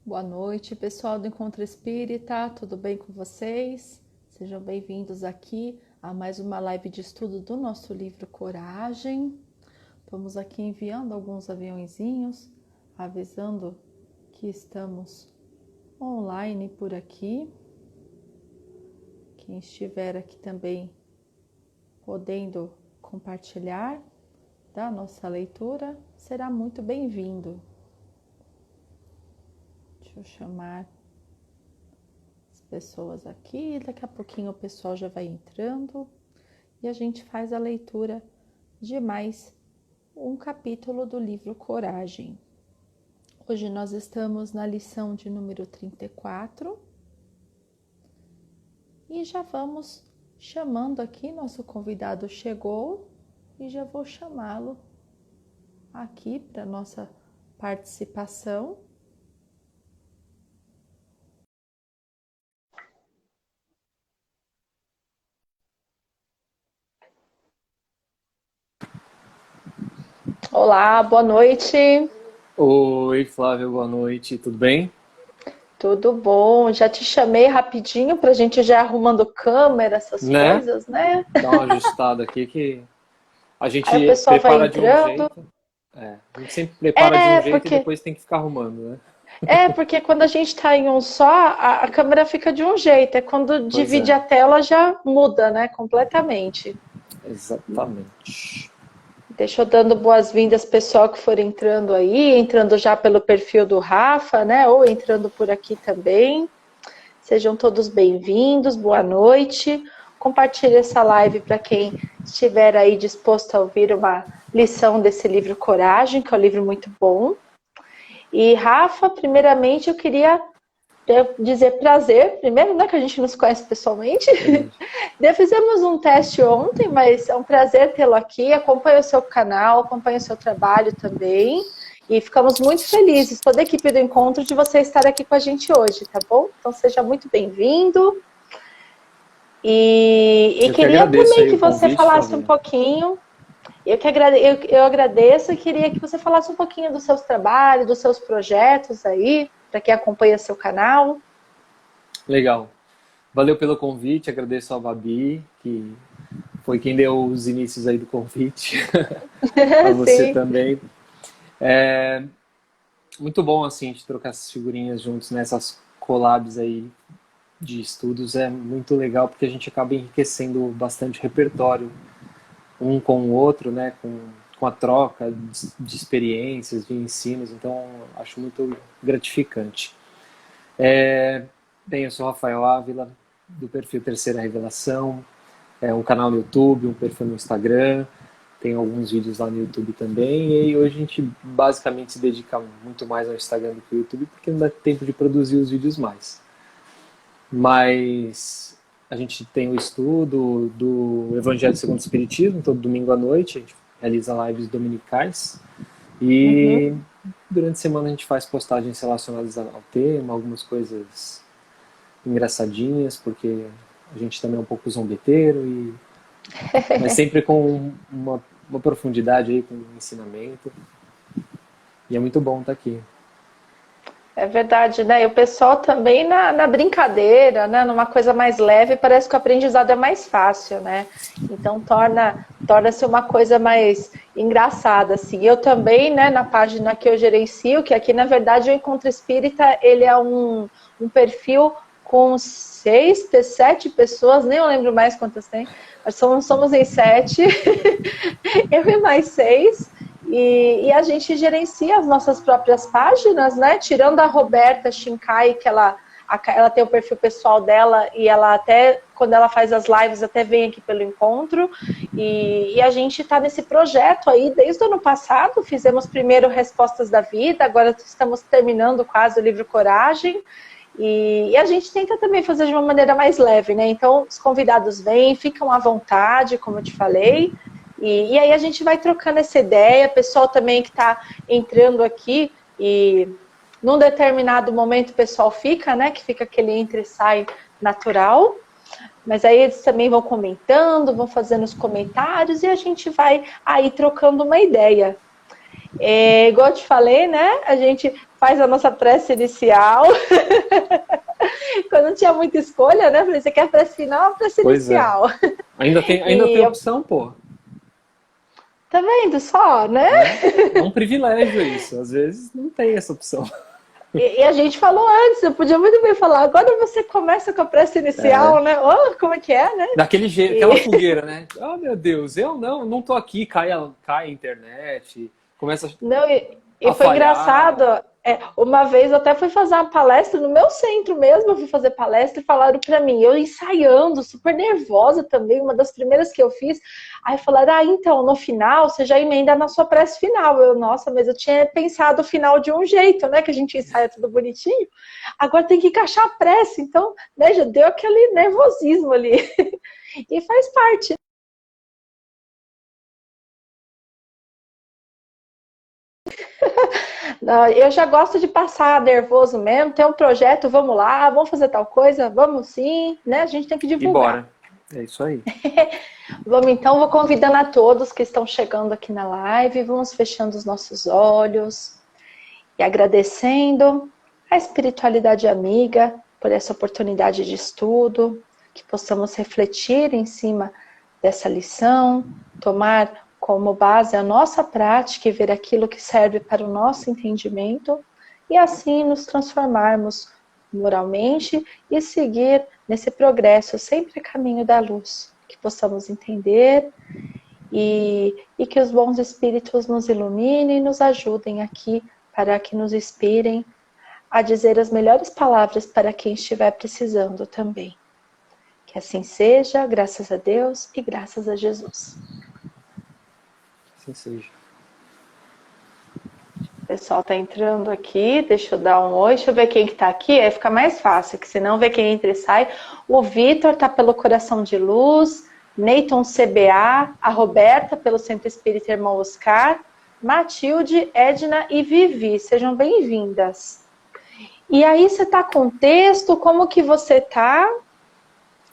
Boa noite, pessoal do Encontro Espírita, tudo bem com vocês? Sejam bem-vindos aqui a mais uma live de estudo do nosso livro Coragem. Estamos aqui enviando alguns aviãozinhos, avisando que estamos online por aqui. Quem estiver aqui também podendo compartilhar da nossa leitura, será muito bem-vindo. Deixa eu chamar as pessoas aqui, daqui a pouquinho o pessoal já vai entrando e a gente faz a leitura de mais um capítulo do livro Coragem. Hoje nós estamos na lição de número 34 e já vamos chamando aqui, nosso convidado chegou e já vou chamá-lo aqui para nossa participação. Olá, boa noite. Oi, Flávia, boa noite, tudo bem? Tudo bom? Já te chamei rapidinho para a gente já arrumando câmera, essas Né? coisas, né? Dá uma ajustada aqui que a Aí o gente pessoal vai prepara de um entrando. jeito. A gente sempre prepara de um É, jeito e porque depois tem que ficar arrumando, né? porque quando a gente está em um só, a câmera fica de um jeito. É quando Pois divide é, a tela já muda, né? Completamente. exatamente. Deixa eu dando boas-vindas pessoal que for entrando aí, entrando já pelo perfil do Rafa, né? Ou entrando por aqui também. Sejam todos bem-vindos, boa noite. Compartilhe essa live para quem estiver aí disposto a ouvir uma lição desse livro Coragem, que é um livro muito bom. E, Rafa, primeiramente eu queria dizer prazer, primeiro, né, que a gente nos conhece pessoalmente. Verdade. Fizemos um teste ontem, mas é um prazer tê-lo aqui. Acompanhe o seu canal, acompanhe o seu trabalho também. E ficamos muito felizes, toda a equipe do encontro, de você estar aqui com a gente hoje, tá bom? Então seja muito bem-vindo. E Eu que queria agradeço também aí que o você convite, falasse um Flavinha. pouquinho. Eu agradeço e queria que você falasse um pouquinho dos seus trabalhos, dos seus projetos aí, para quem acompanha seu canal. Legal. Valeu pelo convite, agradeço ao Babi, que foi quem deu os inícios aí do convite. A você Sim. também. É muito bom, assim, de trocar essas figurinhas juntos nessas collabs aí de estudos é muito legal porque a gente acaba enriquecendo bastante o repertório um com o outro, né, com a troca de experiências, de ensinos, então acho muito gratificante. Bem, eu sou Rafael Ávila, do perfil Terceira Revelação, um canal no YouTube, um perfil no Instagram, tem alguns vídeos lá no YouTube também, e hoje a gente basicamente se dedica muito mais ao Instagram do que ao YouTube, porque não dá tempo de produzir os vídeos mais. Mas a gente tem o estudo do Evangelho segundo o Espiritismo, todo domingo à noite, a gente realiza lives dominicais e Uhum. durante a semana a gente faz postagens relacionadas ao tema, algumas coisas engraçadinhas, porque a gente também é um pouco zombeteiro, mas sempre com uma profundidade aí, com um ensinamento, e é muito bom estar aqui. É verdade, né? E o pessoal também na brincadeira, né? Numa coisa mais leve, parece que o aprendizado é mais fácil, né? Então torna-se uma coisa mais engraçada, assim. Eu também, né, na página que eu gerencio, que aqui, na verdade, o Encontro Espírita, ele é um perfil com 7 pessoas, nem eu lembro mais quantas tem, mas somos em 7, eu e mais 6. E a gente gerencia as nossas próprias páginas, né? Tirando a Roberta Shinkai, que ela tem o perfil pessoal dela e ela até, quando ela faz as lives, até vem aqui pelo encontro. E a gente está nesse projeto aí desde o ano passado. Fizemos primeiro Respostas da Vida, agora estamos terminando quase o livro Coragem. E a gente tenta também fazer de uma maneira mais leve, né? Então, os convidados vêm, ficam à vontade, como eu te falei. E aí a gente vai trocando essa ideia, pessoal também que está entrando aqui e num determinado momento o pessoal fica, né? Que fica aquele entra e sai natural. Mas aí eles também vão comentando, vão fazendo os comentários e a gente vai aí trocando uma ideia. Igual eu te falei, né? A gente faz a nossa prece inicial. Quando não tinha muita escolha, né? Falei, você quer prece final ou prece Pois é. inicial? Ainda tem opção, pô. Tá vendo só, né? Né? É um privilégio isso. Às vezes não tem essa opção. E a gente falou antes, eu podia muito bem falar, agora você começa com a prece inicial, né? Oh, como é que é, né? Daquele jeito, aquela fogueira, né? Oh, meu Deus, eu não tô aqui, cai a internet, começa Não, e a foi falhar. engraçado. Uma vez eu até fui fazer uma palestra no meu centro mesmo, eu fui fazer palestra e falaram para mim, eu ensaiando, super nervosa também, uma das primeiras que eu fiz. Aí falaram, então, no final, você já emenda na sua prece final. Nossa, mas eu tinha pensado o final de um jeito, né? Que a gente ensaia tudo bonitinho. Agora tem que encaixar a prece. Então, né, já deu aquele nervosismo ali. E faz parte. Eu já gosto de passar nervoso mesmo, tem um projeto, vamos lá, vamos fazer tal coisa, vamos sim, né? A gente tem que E divulgar. bora. É isso aí. Vamos então, vou convidando a todos que estão chegando aqui na live, vamos fechando os nossos olhos e agradecendo a espiritualidade amiga por essa oportunidade de estudo, que possamos refletir em cima dessa lição, tomar como base a nossa prática e ver aquilo que serve para o nosso entendimento e assim nos transformarmos moralmente e seguir nesse progresso sempre a caminho da luz, que possamos entender e que os bons espíritos nos iluminem e nos ajudem aqui para que nos inspirem a dizer as melhores palavras para quem estiver precisando também. Que assim seja, graças a Deus e graças a Jesus. Assim seja. O pessoal tá entrando aqui, deixa eu dar um oi, deixa eu ver quem que tá aqui, aí fica mais fácil, que senão ver quem entra e sai. O Vitor tá pelo Coração de Luz, Neyton CBA, a Roberta pelo Centro Espírita Irmão Oscar, Matilde, Edna e Vivi, sejam bem-vindas. E aí, você tá com texto, como que você tá?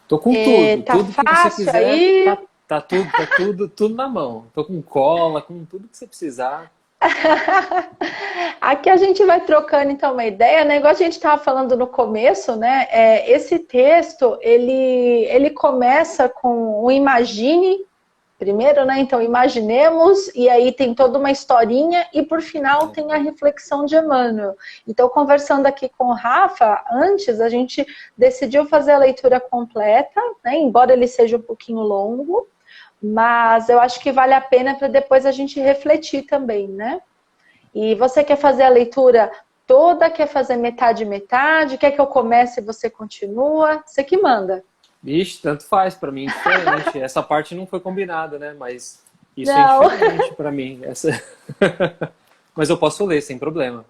Tô com tudo. Tá Tudo que você fácil quiser, aí? tá tudo na mão. Tô com cola, com tudo que você precisar. Aqui a gente vai trocando então uma ideia, né? Igual a gente estava falando no começo, né? Esse texto ele começa com o imagine primeiro, né? Então imaginemos e aí tem toda uma historinha e por final tem a reflexão de Emmanuel. Então conversando aqui com o Rafa, antes a gente decidiu fazer a leitura completa, né? Embora ele seja um pouquinho longo. Mas eu acho que vale a pena para depois a gente refletir também, né? E você quer fazer a leitura toda, quer fazer metade, metade, quer que eu comece e você continua? Você que manda. Vixe, tanto faz, pra mim é diferente. Essa parte não foi combinada, né? Mas isso é Não, diferente pra mim. Mas eu posso ler, sem problema.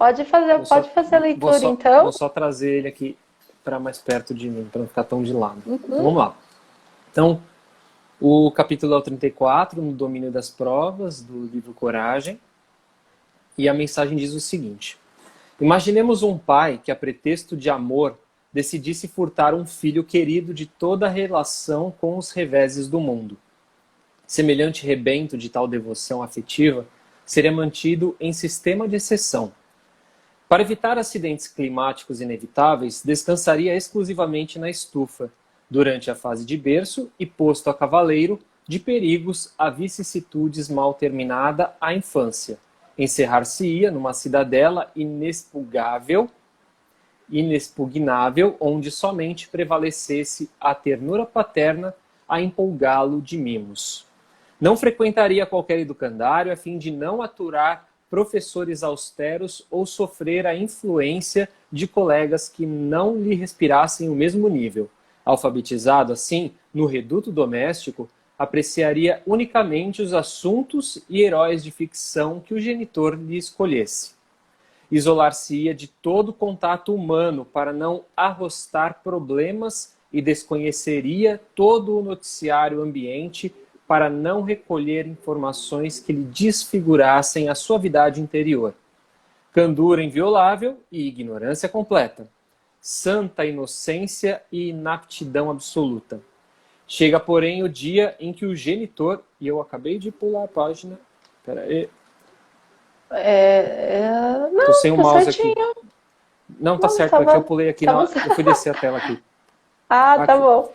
pode Vou só, fazer a vou leitura só, então. vou só trazer ele aqui para mais perto de mim, para não ficar tão de lado. Então, Uhum. vamos lá. Então, o capítulo é o 34, no domínio das provas, do livro Coragem. E a mensagem diz o seguinte: imaginemos um pai que, a pretexto de amor, decidisse furtar um filho querido de toda a relação com os reveses do mundo. Semelhante rebento de tal devoção afetiva seria mantido em sistema de exceção. Para evitar acidentes climáticos inevitáveis, descansaria exclusivamente na estufa, durante a fase de berço e posto a cavaleiro de perigos a vicissitudes mal terminada a infância. Encerrar-se-ia numa cidadela inexpugnável, onde somente prevalecesse a ternura paterna a empolgá-lo de mimos. Não frequentaria qualquer educandário a fim de não aturar professores austeros ou sofrer a influência de colegas que não lhe respirassem o mesmo nível. Alfabetizado assim, no reduto doméstico, apreciaria unicamente os assuntos e heróis de ficção que o genitor lhe escolhesse. Isolar-se-ia de todo contato humano para não arrostar problemas e desconheceria todo o noticiário ambiente para não recolher informações que lhe desfigurassem a suavidade interior. Candura inviolável e ignorância completa. Santa inocência e inaptidão absoluta. Chega, porém, o dia em que o genitor... E eu acabei de pular a página. Espera aí. Tô Não, sem o tá mouse aqui. certinho. Não, tá Não, certo, aqui eu tava, pulei aqui, tava... eu fui descer a tela aqui. Ah, tá Aqui. bom.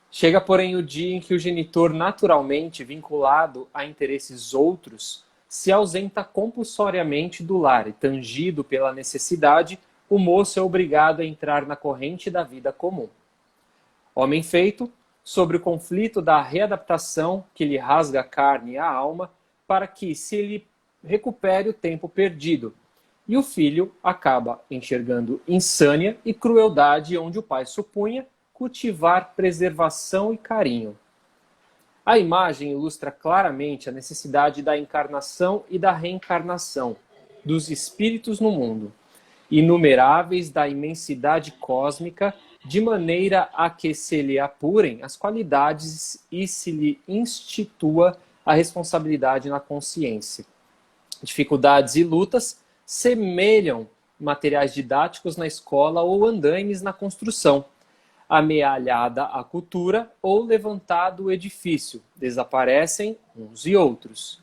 Chega, porém, o dia em que o genitor, naturalmente vinculado a interesses outros, se ausenta compulsoriamente do lar e, tangido pela necessidade, o moço é obrigado a entrar na corrente da vida comum. Homem feito, sobre o conflito da readaptação que lhe rasga a carne e a alma, para que se ele recupere o tempo perdido. E o filho acaba enxergando insânia e crueldade onde o pai supunha cultivar preservação e carinho. A imagem ilustra claramente a necessidade da encarnação e da reencarnação dos espíritos no mundo, inumeráveis da imensidade cósmica, de maneira a que se lhe apurem as qualidades e se lhe institua a responsabilidade na consciência. Dificuldades e lutas semelham materiais didáticos na escola ou andaimes na construção. Amealhada a cultura ou levantado o edifício, desaparecem uns e outros.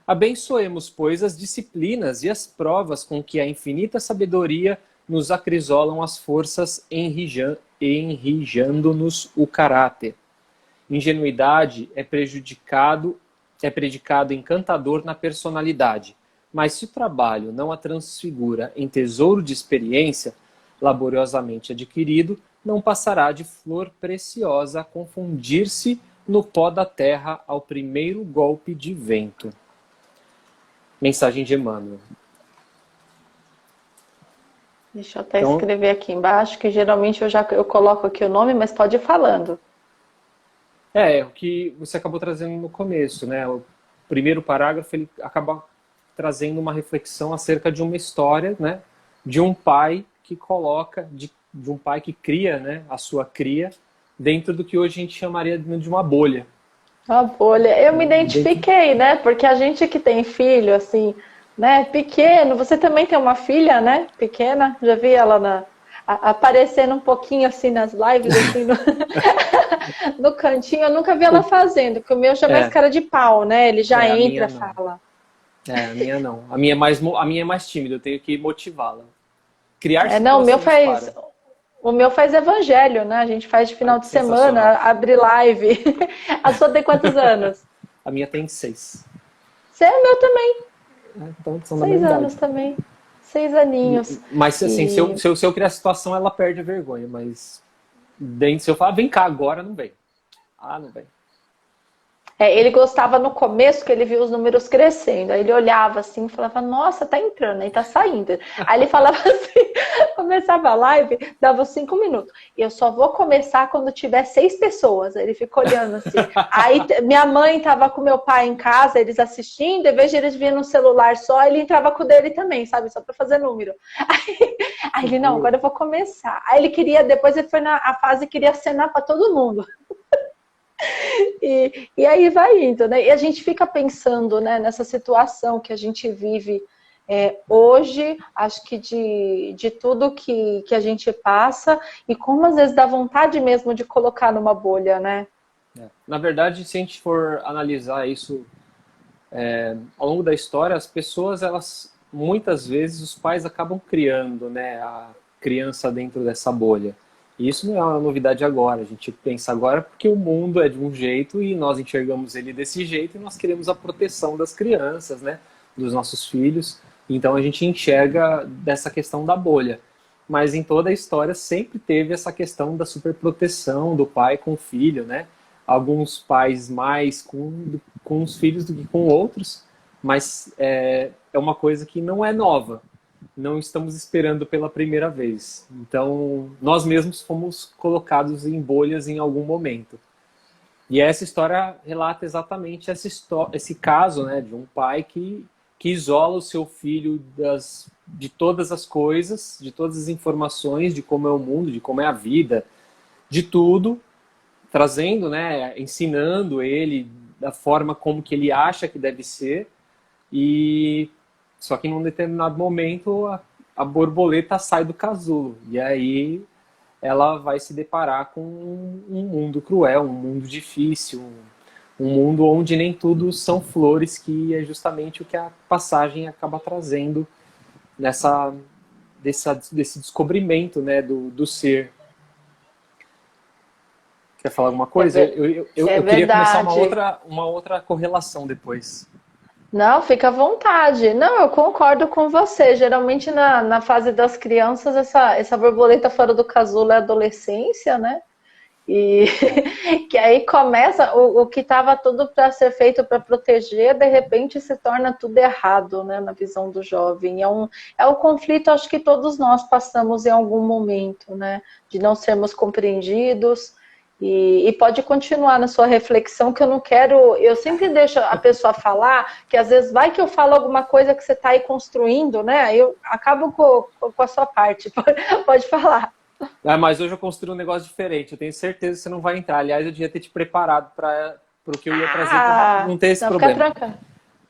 Abençoemos, pois, as disciplinas e as provas com que a infinita sabedoria nos acrisolam as forças, enrijando-nos o caráter. Ingenuidade é predicado encantador na personalidade, mas se o trabalho não a transfigura em tesouro de experiência, laboriosamente adquirido, não passará de flor preciosa a confundir-se no pó da terra ao primeiro golpe de vento. Mensagem de Emmanuel. Deixa eu até Então, escrever aqui embaixo, que geralmente eu coloco aqui o nome, mas pode ir falando. o que você acabou trazendo no começo, né? O primeiro parágrafo, ele acaba trazendo uma reflexão acerca de uma história, né? De um pai que coloca, de um pai que cria, né? A sua cria dentro do que hoje a gente chamaria de uma bolha. Uma bolha. Eu me Né? Dentro... identifiquei, né? Porque a gente que tem filho, assim, né? Pequeno, você também tem uma filha, né? Pequena, já vi ela aparecendo um pouquinho assim nas lives, assim, no cantinho. Eu nunca vi ela fazendo, porque o meu já é mais É, cara de pau, né? Ele já a minha entra, não. fala. A minha não. A minha é mais tímida, eu tenho que motivá-la. Criar Não, situações para. o meu faz evangelho, né? A gente faz de Ai, final que de semana, sensacional. abre live. A sua tem quantos anos? A minha tem 6. Você é meu também, Então são da 6 mesma anos idade. também. 6 aninhos. Mas assim, E se eu criar a situação, ela perde a vergonha. Mas se eu falar, vem cá agora, não vem. Ah, não vem. ele gostava no começo que ele viu os números crescendo. Aí ele olhava assim e falava, nossa, tá entrando, aí tá saindo. Aí ele falava assim, começava a live, dava os 5 minutos. E eu só vou começar quando tiver 6 pessoas. Aí ele ficou olhando assim. Aí minha mãe tava com meu pai em casa, eles assistindo, em vez de eles virem no celular só, ele entrava com o dele também, sabe? Só pra fazer número. Aí ele, não, agora eu vou começar. Aí ele queria, depois ele foi na fase que queria acenar pra todo mundo. E aí vai indo, né? E a gente fica pensando, né, nessa situação que a gente vive hoje, acho que de tudo que a gente passa, e como às vezes dá vontade mesmo de colocar numa bolha, né? Na verdade, se a gente for analisar isso ao longo da história, as pessoas, elas muitas vezes os pais acabam criando, né, a criança dentro dessa bolha. E isso não é uma novidade agora. A gente pensa agora porque o mundo é de um jeito e nós enxergamos ele desse jeito e nós queremos a proteção das crianças, né, dos nossos filhos. Então a gente enxerga dessa questão da bolha. Mas em toda a história sempre teve essa questão da superproteção do pai com o filho, né? Alguns pais mais com os filhos do que com outros, mas é uma coisa que não é nova. Não estamos esperando pela primeira vez. Então, nós mesmos fomos colocados em bolhas em algum momento. E essa história relata exatamente esse caso, né, de um pai que isola o seu filho de todas as coisas, de todas as informações, de como é o mundo, de como é a vida, de tudo, trazendo, né, ensinando ele da forma como que ele acha que deve ser, e só que num determinado momento a borboleta sai do casulo, e aí ela vai se deparar com um mundo cruel, um mundo difícil, um mundo onde nem tudo são flores, que é justamente o que a passagem acaba trazendo desse descobrimento, né, do ser. Quer falar alguma coisa? Eu queria começar uma outra correlação depois. Não, fica à vontade. Não, eu concordo com você. Geralmente na fase das crianças, essa borboleta fora do casulo é a adolescência, né? E que aí começa o que estava tudo para ser feito para proteger, de repente se torna tudo errado, né, na visão do jovem. É um conflito, acho que todos nós passamos em algum momento, né, de não sermos compreendidos. E pode continuar na sua reflexão, que eu não quero. Eu sempre deixo a pessoa falar, que às vezes vai que eu falo alguma coisa que você está aí construindo, né? Aí eu acabo com a sua parte. Pode falar. Mas hoje eu construí um negócio diferente. Eu tenho certeza que você não vai entrar. Aliás, eu devia ter te preparado para o que eu ia trazer para não ter esse problema.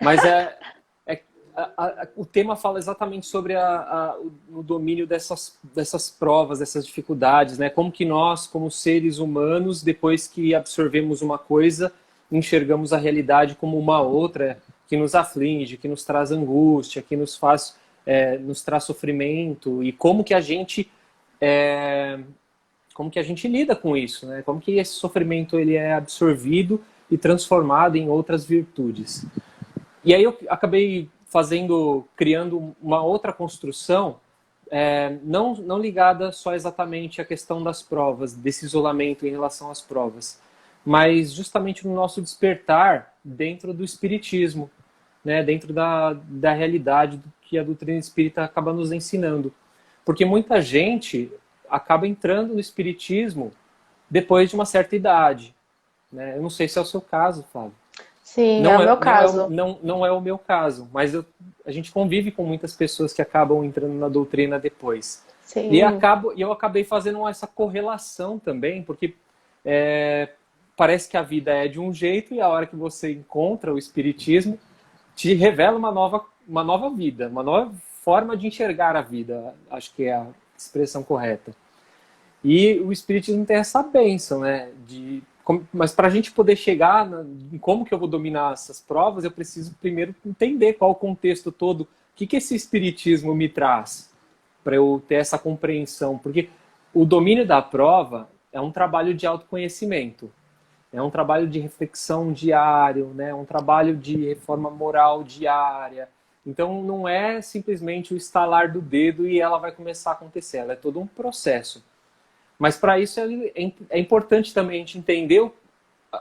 Mas o tema fala exatamente sobre o domínio dessas provas, dessas dificuldades, né? Como que nós, como seres humanos, depois que absorvemos uma coisa, enxergamos a realidade como uma outra, que nos aflige, que nos traz angústia, que nos traz sofrimento, e como que a gente lida com isso, né? Como que esse sofrimento ele é absorvido e transformado em outras virtudes. E aí eu acabei criando uma outra construção, não ligada só exatamente à questão das provas, desse isolamento em relação às provas, mas justamente no nosso despertar dentro do espiritismo, né? Dentro da realidade que a doutrina espírita acaba nos ensinando. Porque muita gente acaba entrando no espiritismo depois de uma certa idade, né? Eu não sei se é o seu caso, Flávio. Sim, é o meu caso. Não é o meu caso, mas a gente convive com muitas pessoas que acabam entrando na doutrina depois. Sim. E eu acabei fazendo essa correlação também, porque parece que a vida é de um jeito e a hora que você encontra o espiritismo te revela uma nova vida, uma nova forma de enxergar a vida, acho que é a expressão correta. E o espiritismo tem essa bênção, né? Mas para a gente poder chegar em como que eu vou dominar essas provas, eu preciso primeiro entender qual o contexto todo, o que esse espiritismo me traz, para eu ter essa compreensão. Porque o domínio da prova é um trabalho de autoconhecimento, é um trabalho de reflexão diário, né? Um trabalho de reforma moral diária. Então não é simplesmente o estalar do dedo e ela vai começar a acontecer, ela é todo um processo. Mas para isso é importante também a gente entender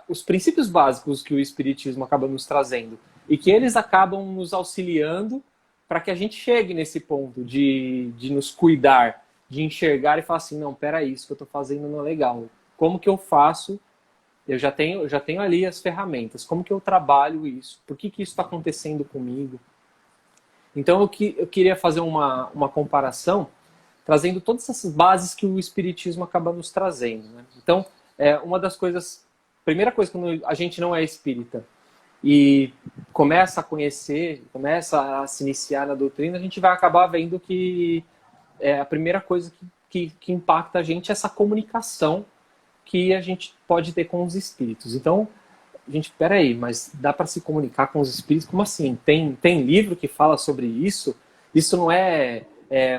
os princípios básicos que o Espiritismo acaba nos trazendo e que eles acabam nos auxiliando para que a gente chegue nesse ponto de nos cuidar, de enxergar e falar assim, não, peraí, isso que eu estou fazendo não é legal. Como que eu faço? Eu já tenho ali as ferramentas. Como que eu trabalho isso? Por que isso está acontecendo comigo? Então eu queria fazer uma comparação trazendo todas essas bases que o Espiritismo acaba nos trazendo, né? Então, primeira coisa, quando a gente não é espírita e começa a conhecer, começa a se iniciar na doutrina, a gente vai acabar vendo que a primeira coisa que impacta a gente é essa comunicação que a gente pode ter com os espíritos. Então, peraí, mas dá para se comunicar com os espíritos? Como assim? Tem livro que fala sobre isso? Isso não é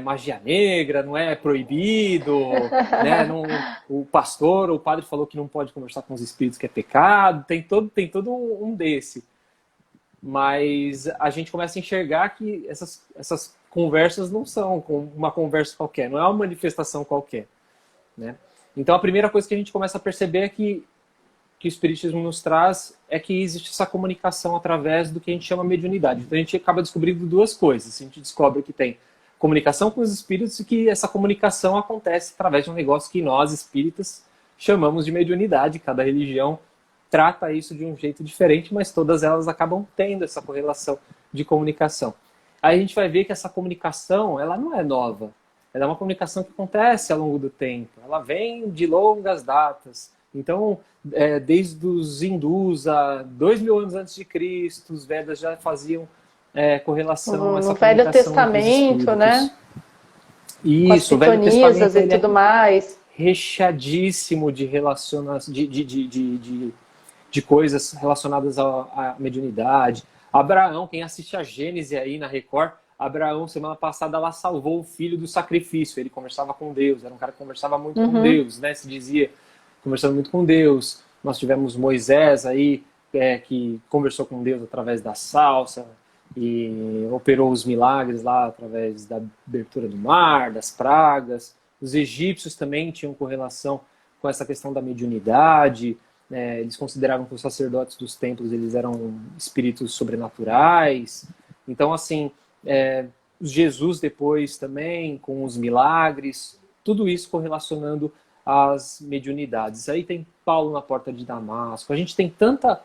magia negra, não é proibido, né? O pastor ou o padre falou que não pode conversar com os espíritos, que é pecado, tem todo um desse. Mas a gente começa a enxergar que essas conversas não são uma conversa qualquer, não é uma manifestação qualquer, né? Então a primeira coisa que a gente começa a perceber é que o Espiritismo nos traz é que existe essa comunicação através do que a gente chama mediunidade. Então a gente acaba descobrindo duas coisas. A gente descobre que tem comunicação com os espíritos e que essa comunicação acontece através de um negócio que nós, espíritas, chamamos de mediunidade. Cada religião trata isso de um jeito diferente, mas todas elas acabam tendo essa correlação de comunicação. Aí a gente vai ver que essa comunicação, ela não é nova. Ela é uma comunicação que acontece ao longo do tempo. Ela vem de longas datas. Então, desde os hindus, há 2000 anos antes de Cristo, os Vedas já faziam correlação a essa no Velho Testamento, né? Isso, o Velho Testamento e tudo mais. Recheadíssimo de de coisas relacionadas à mediunidade. Abraão, quem assiste a Gênesis aí na Record, Abraão, semana passada, ela salvou o filho do sacrifício. Ele conversava com Deus, era um cara que conversava muito com Deus, né? Se dizia, conversando muito com Deus. Nós tivemos Moisés aí, que conversou com Deus através da salsa e operou os milagres lá através da abertura do mar, das pragas. Os egípcios também tinham correlação com essa questão da mediunidade. Eles consideravam que os sacerdotes dos templos eles eram espíritos sobrenaturais. Então, assim, Jesus depois também, com os milagres, tudo isso correlacionando às mediunidades. Aí tem Paulo na porta de Damasco. A gente tem tanta...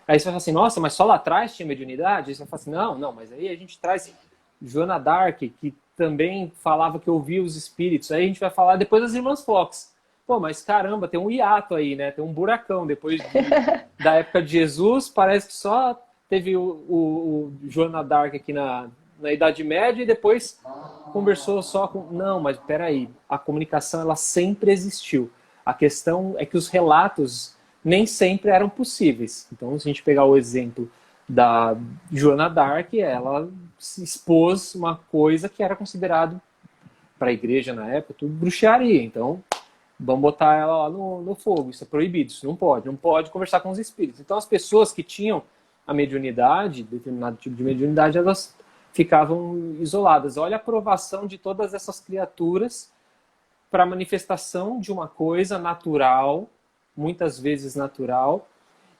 Aí você vai falar assim, nossa, mas só lá atrás tinha mediunidade? Aí você vai falar assim, não, mas aí a gente traz Joana d'Arc, que também falava que ouvia os espíritos. Aí a gente vai falar depois das Irmãs Fox. Pô, mas caramba, tem um hiato aí, né? Tem um buracão. Depois da época de Jesus, parece que só teve o Joana d'Arc aqui na Idade Média e depois conversou só com... Não, mas peraí, a comunicação ela sempre existiu. A questão é que os relatos nem sempre eram possíveis. Então, se a gente pegar o exemplo da Joana d'Arc, ela se expôs uma coisa que era considerado para a igreja na época tudo bruxaria. Então, vamos botar ela lá no fogo. Isso é proibido, isso não pode conversar com os espíritos. Então, as pessoas que tinham a mediunidade, determinado tipo de mediunidade, elas ficavam isoladas. Olha a aprovação de todas essas criaturas para a manifestação de uma coisa natural, muitas vezes natural,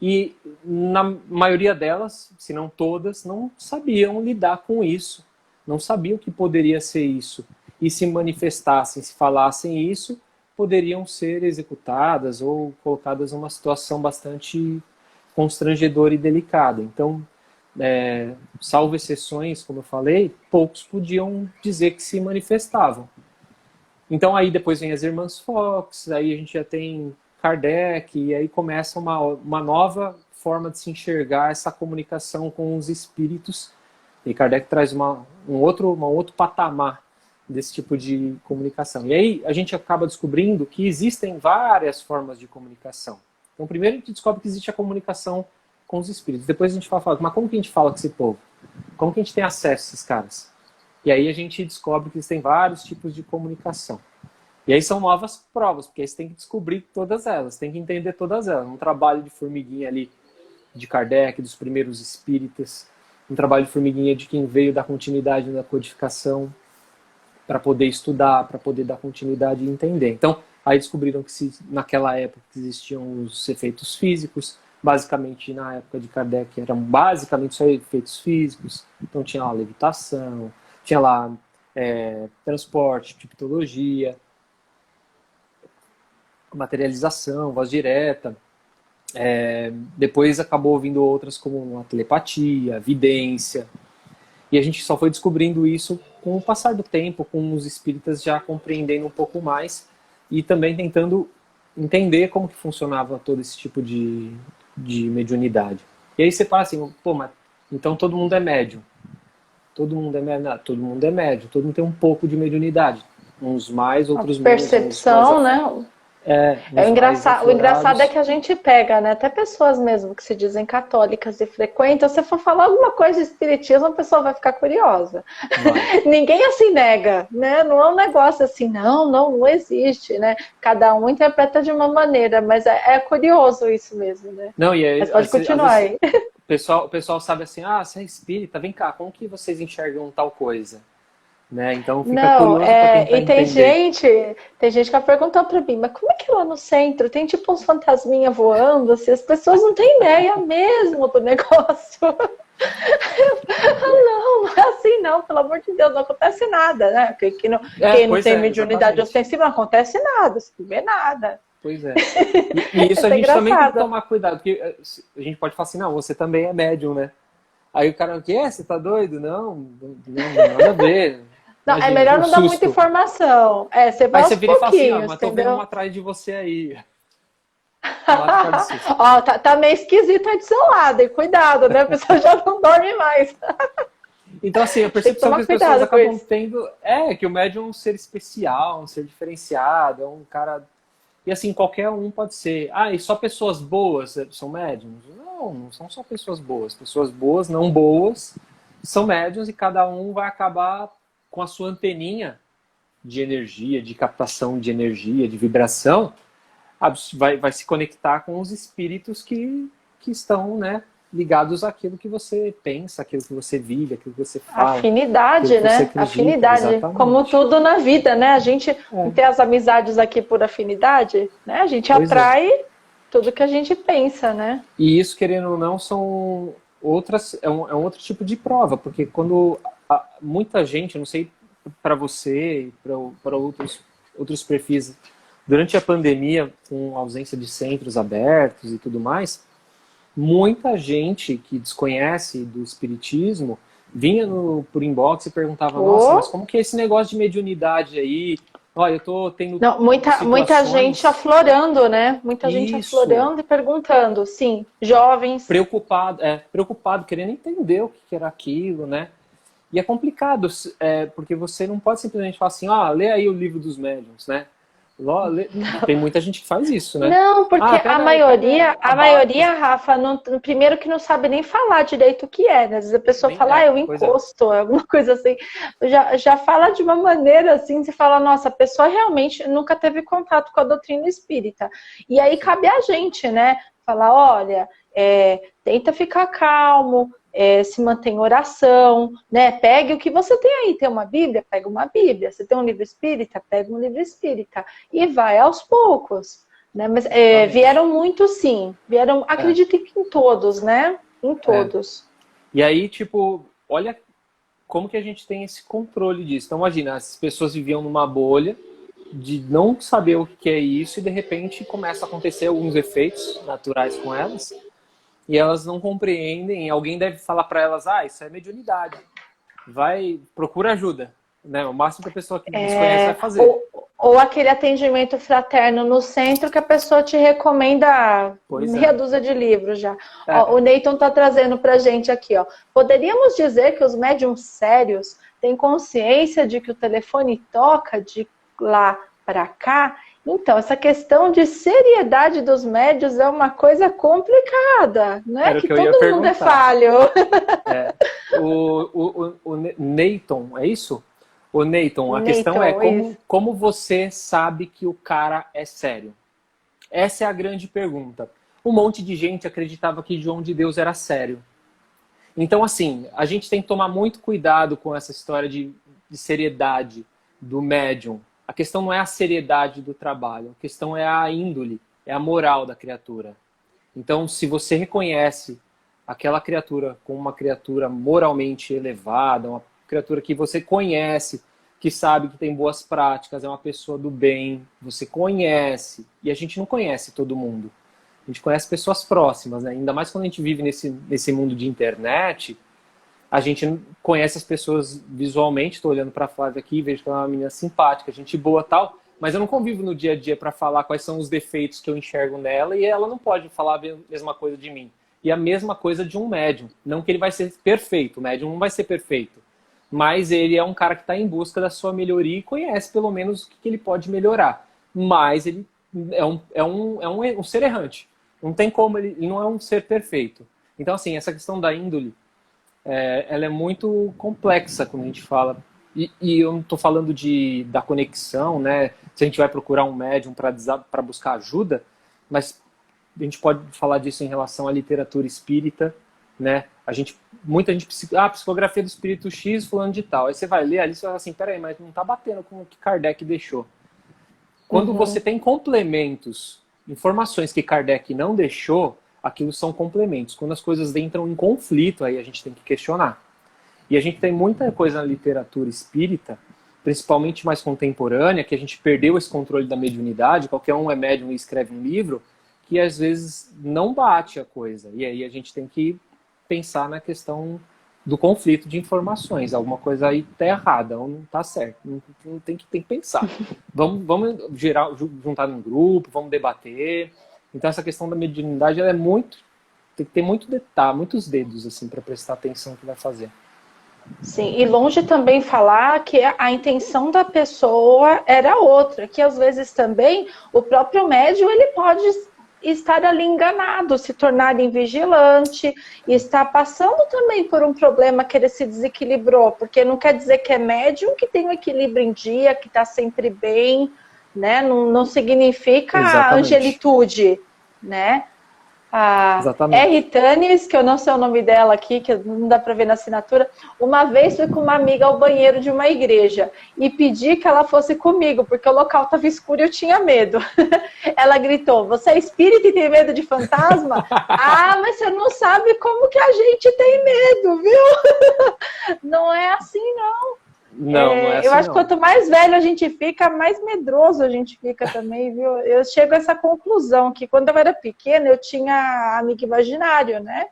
e na maioria delas, se não todas, não sabiam lidar com isso, não sabiam que poderia ser isso, e se manifestassem, se falassem isso, poderiam ser executadas ou colocadas numa situação bastante constrangedora e delicada. Então, salvo exceções, como eu falei, poucos podiam dizer que se manifestavam. Então aí depois vem as Irmãs Fox, aí a gente já tem Kardec, e aí começa uma nova forma de se enxergar essa comunicação com os espíritos. E Kardec traz um outro patamar desse tipo de comunicação. E aí a gente acaba descobrindo que existem várias formas de comunicação. Então primeiro a gente descobre que existe a comunicação com os espíritos. Depois a gente fala, mas como que a gente fala com esse povo? Como que a gente tem acesso a esses caras? E aí a gente descobre que existem vários tipos de comunicação. E aí são novas provas, porque aí você tem que descobrir todas elas, tem que entender todas elas. Um trabalho de formiguinha ali de Kardec, dos primeiros espíritas, um trabalho de formiguinha de quem veio da continuidade da codificação, para poder estudar, para poder dar continuidade e entender. Então, aí descobriram que naquela época existiam os efeitos físicos, basicamente na época de Kardec eram basicamente só efeitos físicos, então tinha lá levitação, tinha lá transporte, criptologia, materialização, voz direta. Depois acabou vindo outras como a telepatia, a vidência. E a gente só foi descobrindo isso com o passar do tempo, com os espíritas já compreendendo um pouco mais e também tentando entender como que funcionava todo esse tipo de mediunidade. E aí você fala assim, pô, mas então todo mundo é médium. Todo mundo é médium. Não, todo mundo é médium. Todo mundo tem um pouco de mediunidade. Uns mais, outros menos. Percepção, né? O engraçado é que a gente pega, né? Até pessoas mesmo que se dizem católicas e frequentam, se você for falar alguma coisa de espiritismo, a pessoa vai ficar curiosa. Ninguém assim nega, né? Não é um negócio assim, não existe, né? Cada um interpreta de uma maneira, mas é curioso isso mesmo, né? Não, e aí, mas pode continuar aí. O pessoal sabe assim, você é espírita, vem cá, como que vocês enxergam tal coisa? Né? Então fica curioso para tentar e tem gente que perguntou para mim, mas como é que lá no centro tem tipo uns fantasminha voando, assim, as pessoas não têm ideia mesmo do negócio. Não é assim não, pelo amor de Deus, não acontece nada, né? Porque quem não tem mediunidade ostensiva não acontece nada, você não vê nada. Pois é. E isso a gente também tem que tomar cuidado, porque a gente pode falar assim, não, você também é médium, né? Aí o cara, o que é? Você tá doido? Não, nada a ver. Não, é melhor não dar muita informação. Você vai aos pouquinhos, vira e fala assim, mas tô vendo uma atrás de você aí. Tá meio esquisito aí do seu lado, e cuidado, né? A pessoa já não dorme mais. Então, assim, a percepção que as pessoas acabam tendo é que o médium é um ser especial, um ser diferenciado, é um cara E assim, qualquer um pode ser. Ah, e só pessoas boas são médiums? Não, não são só pessoas boas. Pessoas boas, não boas, são médiums e cada um vai acabar com a sua anteninha de energia, de captação de energia, de vibração, vai se conectar com os espíritos que estão, né, ligados àquilo que você pensa, aquilo que você vive, aquilo que você fala. Afinidade, né? Acredita, Afinidade. exatamente. Como tudo na vida, né? A gente tem as amizades aqui por afinidade, né? A gente atrai tudo que a gente pensa, né? E isso, querendo ou não, são outras, é um outro tipo de prova, porque quando muita gente, não sei para você e para outros perfis, durante a pandemia, com ausência de centros abertos e tudo mais, muita gente que desconhece do espiritismo vinha por inbox e perguntava, nossa, mas como que é esse negócio de mediunidade aí? Olha, eu tô tendo não, muita gente aflorando, né? Muita gente aflorando e perguntando, sim, jovens. Preocupado, querendo entender o que era aquilo, né? E é complicado, porque você não pode simplesmente falar assim, lê aí o livro dos médiuns, né? Tem muita gente que faz isso, né? Não, porque a maioria, Rafa, primeiro que não sabe nem falar direito o que é, né? Às vezes a pessoa fala, eu encosto, alguma coisa assim. Já fala de uma maneira assim, você fala, nossa, a pessoa realmente nunca teve contato com a doutrina espírita. E aí cabe a gente, né? Falar, olha, tenta ficar calmo, se mantém em oração, né? Pegue o que você tem aí. Tem uma Bíblia? Pega uma Bíblia. Você tem um livro espírita? Pega um livro espírita. E vai aos poucos. Né? Mas vieram muito, sim. Vieram, acredito que em todos, né? Em todos. E aí, tipo, olha como que a gente tem esse controle disso. Então, imagina, as pessoas viviam numa bolha de não saber o que é isso e, de repente, começa a acontecer alguns efeitos naturais com elas e elas não compreendem, alguém deve falar para elas, isso é mediunidade, procura ajuda, né? O máximo que a pessoa que desconhece vai fazer. Ou aquele atendimento fraterno no centro que a pessoa te recomenda meia dúzia de livros já. Ó, o Neyton está trazendo para a gente aqui, ó. Poderíamos dizer que os médiums sérios têm consciência de que o telefone toca de lá para cá? Então, essa questão de seriedade dos médios é uma coisa complicada, não é? Que todo mundo é falho. O Neyton, é isso? O Neyton, a questão é como você sabe que o cara é sério? Essa é a grande pergunta. Um monte de gente acreditava que João de Deus era sério. Então, assim, a gente tem que tomar muito cuidado com essa história de seriedade do médium. A questão não é a seriedade do trabalho, a questão é a índole, é a moral da criatura. Então, se você reconhece aquela criatura como uma criatura moralmente elevada, uma criatura que você conhece, que sabe que tem boas práticas, é uma pessoa do bem, você conhece, e a gente não conhece todo mundo. A gente conhece pessoas próximas, né? Ainda mais quando a gente vive nesse mundo de internet, a gente conhece as pessoas visualmente. Estou olhando para a Flávia aqui, vejo que ela é uma menina simpática, gente boa, tal, mas eu não convivo no dia a dia para falar quais são os defeitos que eu enxergo nela, e ela não pode falar a mesma coisa de mim. E a mesma coisa de um médium. Não que ele vai ser perfeito, o médium não vai ser perfeito, mas ele é um cara que está em busca da sua melhoria e conhece pelo menos o que ele pode melhorar. Mas ele é um ser errante. Não tem como, ele não é um ser perfeito. Então, assim, essa questão da índole, ela é muito complexa quando a gente fala. E eu não estou falando da conexão, né? Se a gente vai procurar um médium para buscar ajuda, mas a gente pode falar disso em relação à literatura espírita, né? Muita gente, psicografia do espírito X, fulano de tal. Aí você vai ler ali e você fala assim, peraí, mas não está batendo com o que Kardec deixou. Quando você tem complementos, informações que Kardec não deixou, aquilo são complementos. Quando as coisas entram em conflito, aí a gente tem que questionar. E a gente tem muita coisa na literatura espírita, principalmente mais contemporânea, que a gente perdeu esse controle da mediunidade, qualquer um é médium e escreve um livro, que às vezes não bate a coisa. E aí a gente tem que pensar na questão do conflito de informações. Alguma coisa aí está errada, ou não está certo. Não tem que pensar. Vamos juntar num grupo, vamos debater. Então essa questão da mediunidade, ela tem que ter muito detalhe, muitos dedos assim para prestar atenção no que vai fazer. Sim, e longe também falar que a intenção da pessoa era outra, que às vezes também o próprio médium ele pode estar ali enganado, se tornar invigilante, e estar passando também por um problema que ele se desequilibrou, porque não quer dizer que é médium que tem o equilíbrio em dia, que está sempre bem, né? Não significa Exatamente. angelitude, né? A R. Exatamente. Tanis, que eu não sei o nome dela aqui, que não dá para ver na assinatura, uma vez fui com uma amiga ao banheiro de uma igreja e pedi que ela fosse comigo, porque o local estava escuro e eu tinha medo. Ela gritou, você é espírita e tem medo de fantasma? Ah, mas você não sabe como que a gente tem medo, viu? Não é assim, não. Não, não é Eu assim acho que não. quanto mais velho a gente fica, mais medroso a gente fica também, viu? Eu chego a essa conclusão, que quando eu era pequena, eu tinha amigo imaginário, né? Sim.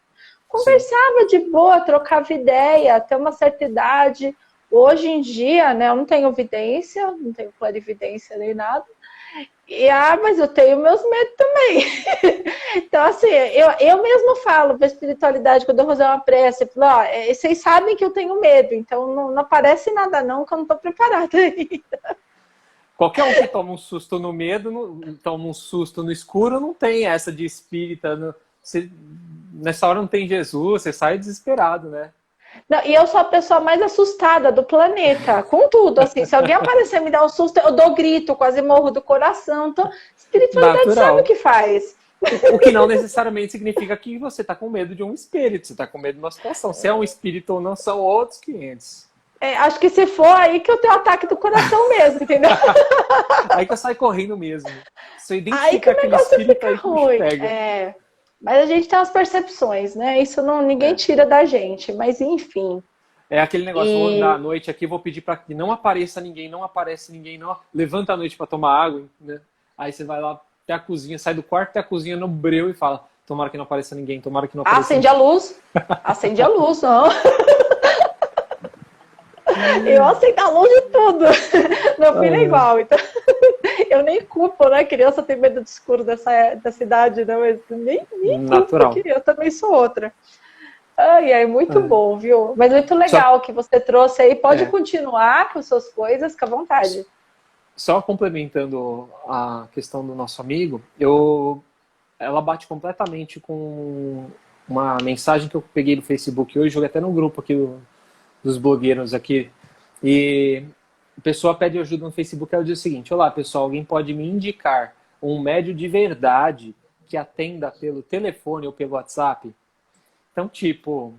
Conversava de boa, trocava ideia, até uma certa idade. Hoje em dia, né, eu não tenho evidência, não tenho clarividência nem nada. Mas eu tenho meus medos também. Então, assim, eu mesmo falo para a espiritualidade, quando eu vou fazer uma prece, eu falo, ó, vocês sabem que eu tenho medo, então não aparece nada não, que eu não estou preparada ainda. Qualquer um que toma um susto no medo, toma um susto no escuro, não tem essa de espírita. Nessa hora não tem Jesus, você sai desesperado, né? Não, e eu sou a pessoa mais assustada do planeta, com tudo, assim, se alguém aparecer e me dar um susto, eu dou grito, quase morro do coração, então, espiritualidade sabe o Natural. que faz. O que não necessariamente significa que você está com medo de um espírito, você está com medo de uma situação. Se é um espírito ou não, são outros 500. Acho que se for aí que eu tenho ataque do coração mesmo, entendeu? Aí que eu saio correndo mesmo. Se eu Aí que identificar o aquele negócio espírito, fica aí que o bicho ruim. pega. Mas a gente tem as percepções, né? Isso não ninguém É. tira da gente, mas enfim. É aquele negócio, vou andar à E, noite aqui, vou pedir para que não apareça ninguém, não aparece ninguém, não. Levanta à noite para tomar água, né? Aí você vai lá até a cozinha, sai do quarto até a cozinha no breu e fala: tomara que não apareça ninguém, tomara que não apareça acende a ninguém. luz. Acende a luz, não. Eu acendo a luz de tudo. Meu filho é Ah, igual, então eu nem culpo, né? Criança tem medo de escuro dessa idade, não, mas nem culpo, que natural. eu também sou outra. Ai, muito É. bom, viu? Mas muito Só, legal que você trouxe aí. Pode é, continuar com suas coisas, fica à vontade. só complementando a questão do nosso amigo, ela bate completamente com uma mensagem que eu peguei do Facebook hoje, joguei até no grupo aqui dos blogueiros aqui. E a pessoa pede ajuda no Facebook, ela diz o seguinte: olá pessoal, alguém pode me indicar um médio de verdade que atenda pelo telefone ou pelo WhatsApp? Então, tipo,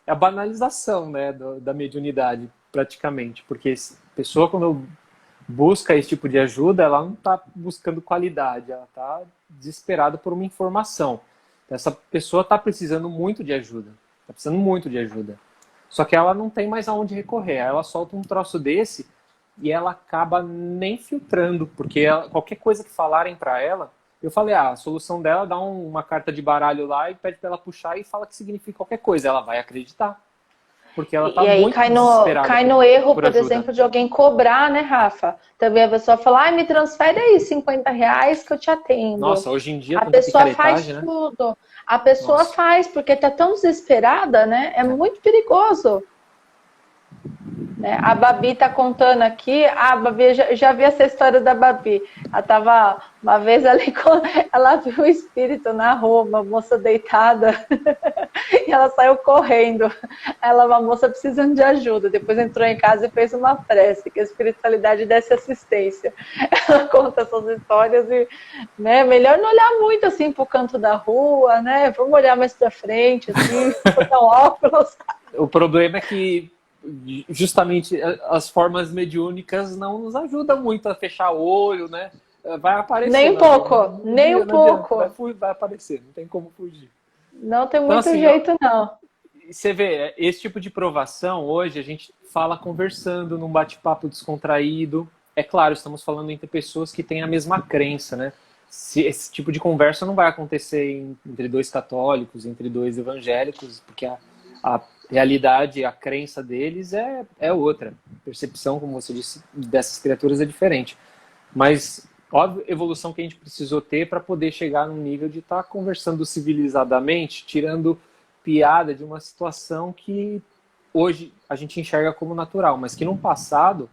é a banalização, né, da mediunidade, praticamente. Porque a pessoa, quando busca esse tipo de ajuda, ela não está buscando qualidade, ela está desesperada por uma informação. Então, essa pessoa está precisando muito de ajuda, está precisando muito de ajuda. Só que ela não tem mais aonde recorrer. Aí ela solta um troço desse e ela acaba nem filtrando, porque qualquer coisa que falarem para ela, eu falei, a solução dela é dar uma carta de baralho lá e pede para ela puxar e fala que significa qualquer coisa. Ela vai acreditar, porque ela está E aí muito desesperada cai no erro, por por ajuda. exemplo, de alguém cobrar, né, Rafa? Também a pessoa fala, me transfere aí R$ 50 que eu te atendo. Nossa, hoje em dia A tanta pessoa faz picaretagem, né? tudo. A pessoa Nossa. faz porque tá tão desesperada, né? É É. muito perigoso. Né? A Babi está contando aqui, a Babi, já vi essa história da Babi. Ela estava uma vez ali, ela viu o espírito na rua, uma moça deitada, e ela saiu correndo. Ela, uma moça precisando de ajuda, depois entrou em casa e fez uma prece, que a espiritualidade desse assistência. Ela conta essas histórias e, né, melhor não olhar muito assim para o canto da rua, né? Vamos olhar mais para frente, assim, botar um óculos. O problema é que justamente as formas mediúnicas não nos ajudam muito a fechar o olho, né? Vai aparecer Nem um pouco, no nem um dia, não adianta, pouco. vai aparecer, não tem como fugir. Não tem Então, muito assim, jeito, não. você vê, esse tipo de provação, hoje a gente fala conversando num bate-papo descontraído. É claro, estamos falando entre pessoas que têm a mesma crença, né? Esse tipo de conversa não vai acontecer entre dois católicos, entre dois evangélicos, porque a realidade, a crença deles é outra. A percepção, como você disse, dessas criaturas é diferente. Mas, óbvio, evolução que a gente precisou ter para poder chegar num nível de estar conversando civilizadamente, tirando piada de uma situação que hoje a gente enxerga como natural, mas que no passado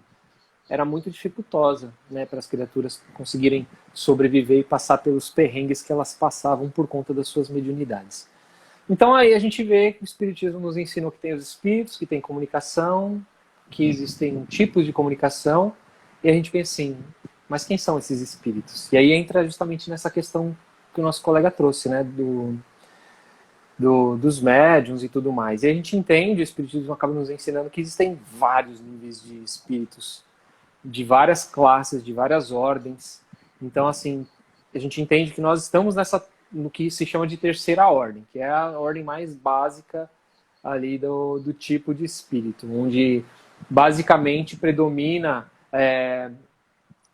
era muito dificultosa, né, para as criaturas conseguirem sobreviver e passar pelos perrengues que elas passavam por conta das suas mediunidades. Então aí a gente vê que o Espiritismo nos ensinou que tem os espíritos, que tem comunicação, que existem tipos de comunicação, e a gente pensa assim, mas quem são esses espíritos? E aí entra justamente nessa questão que o nosso colega trouxe, né, dos médiuns e tudo mais. E a gente entende, o Espiritismo acaba nos ensinando que existem vários níveis de espíritos, de várias classes, de várias ordens. Então, assim, a gente entende que nós estamos no que se chama de terceira ordem, que é a ordem mais básica ali do tipo de espírito, onde basicamente predomina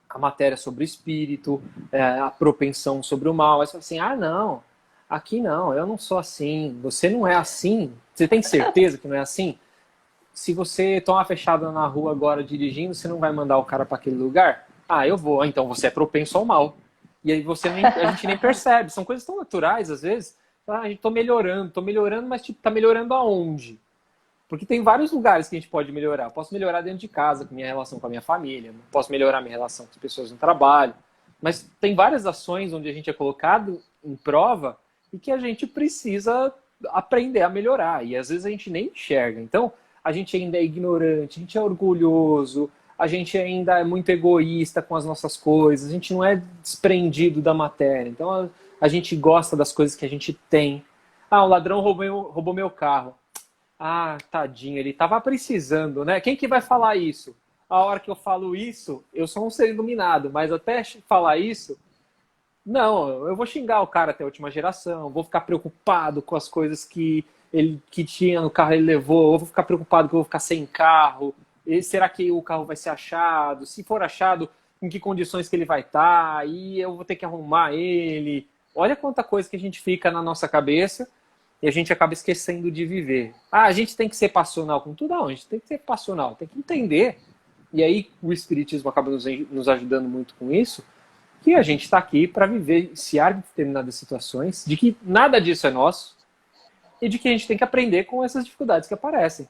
a matéria sobre o espírito, a propensão sobre o mal. Aí você fala assim, não, aqui não, eu não sou assim, você não é assim, você tem certeza que não é assim? Se você tomar fechada na rua agora dirigindo, você não vai mandar o cara para aquele lugar? Eu vou. Então você é propenso ao mal. E aí a gente nem percebe. São coisas tão naturais, às vezes. A gente tô melhorando, mas tipo, tá melhorando aonde? Porque tem vários lugares que a gente pode melhorar. Eu posso melhorar dentro de casa, com minha relação com a minha família. Posso melhorar minha relação com as pessoas no trabalho. Mas tem várias ações onde a gente é colocado em prova e que a gente precisa aprender a melhorar. E às vezes a gente nem enxerga. Então, a gente ainda é ignorante, a gente é orgulhoso, a gente ainda é muito egoísta com as nossas coisas, a gente não é desprendido da matéria. Então a gente gosta das coisas que a gente tem. O ladrão roubou meu carro. Tadinho, ele estava precisando, né? Quem que vai falar isso? A hora que eu falo isso, eu sou um ser iluminado, mas até falar isso, não, eu vou xingar o cara até a última geração, vou ficar preocupado com as coisas que tinha no carro, ele levou, eu vou ficar preocupado que eu vou ficar sem carro, e será que o carro vai ser achado? Se for achado, em que condições que ele vai estar? E eu vou ter que arrumar ele. Olha quanta coisa que a gente fica na nossa cabeça e a gente acaba esquecendo de viver. A gente tem que ser passional com tudo? Não, a gente tem que ser passional, tem que entender. E aí o Espiritismo acaba nos ajudando muito com isso, que a gente está aqui para vivenciar determinadas situações, de que nada disso é nosso, e de que a gente tem que aprender com essas dificuldades que aparecem.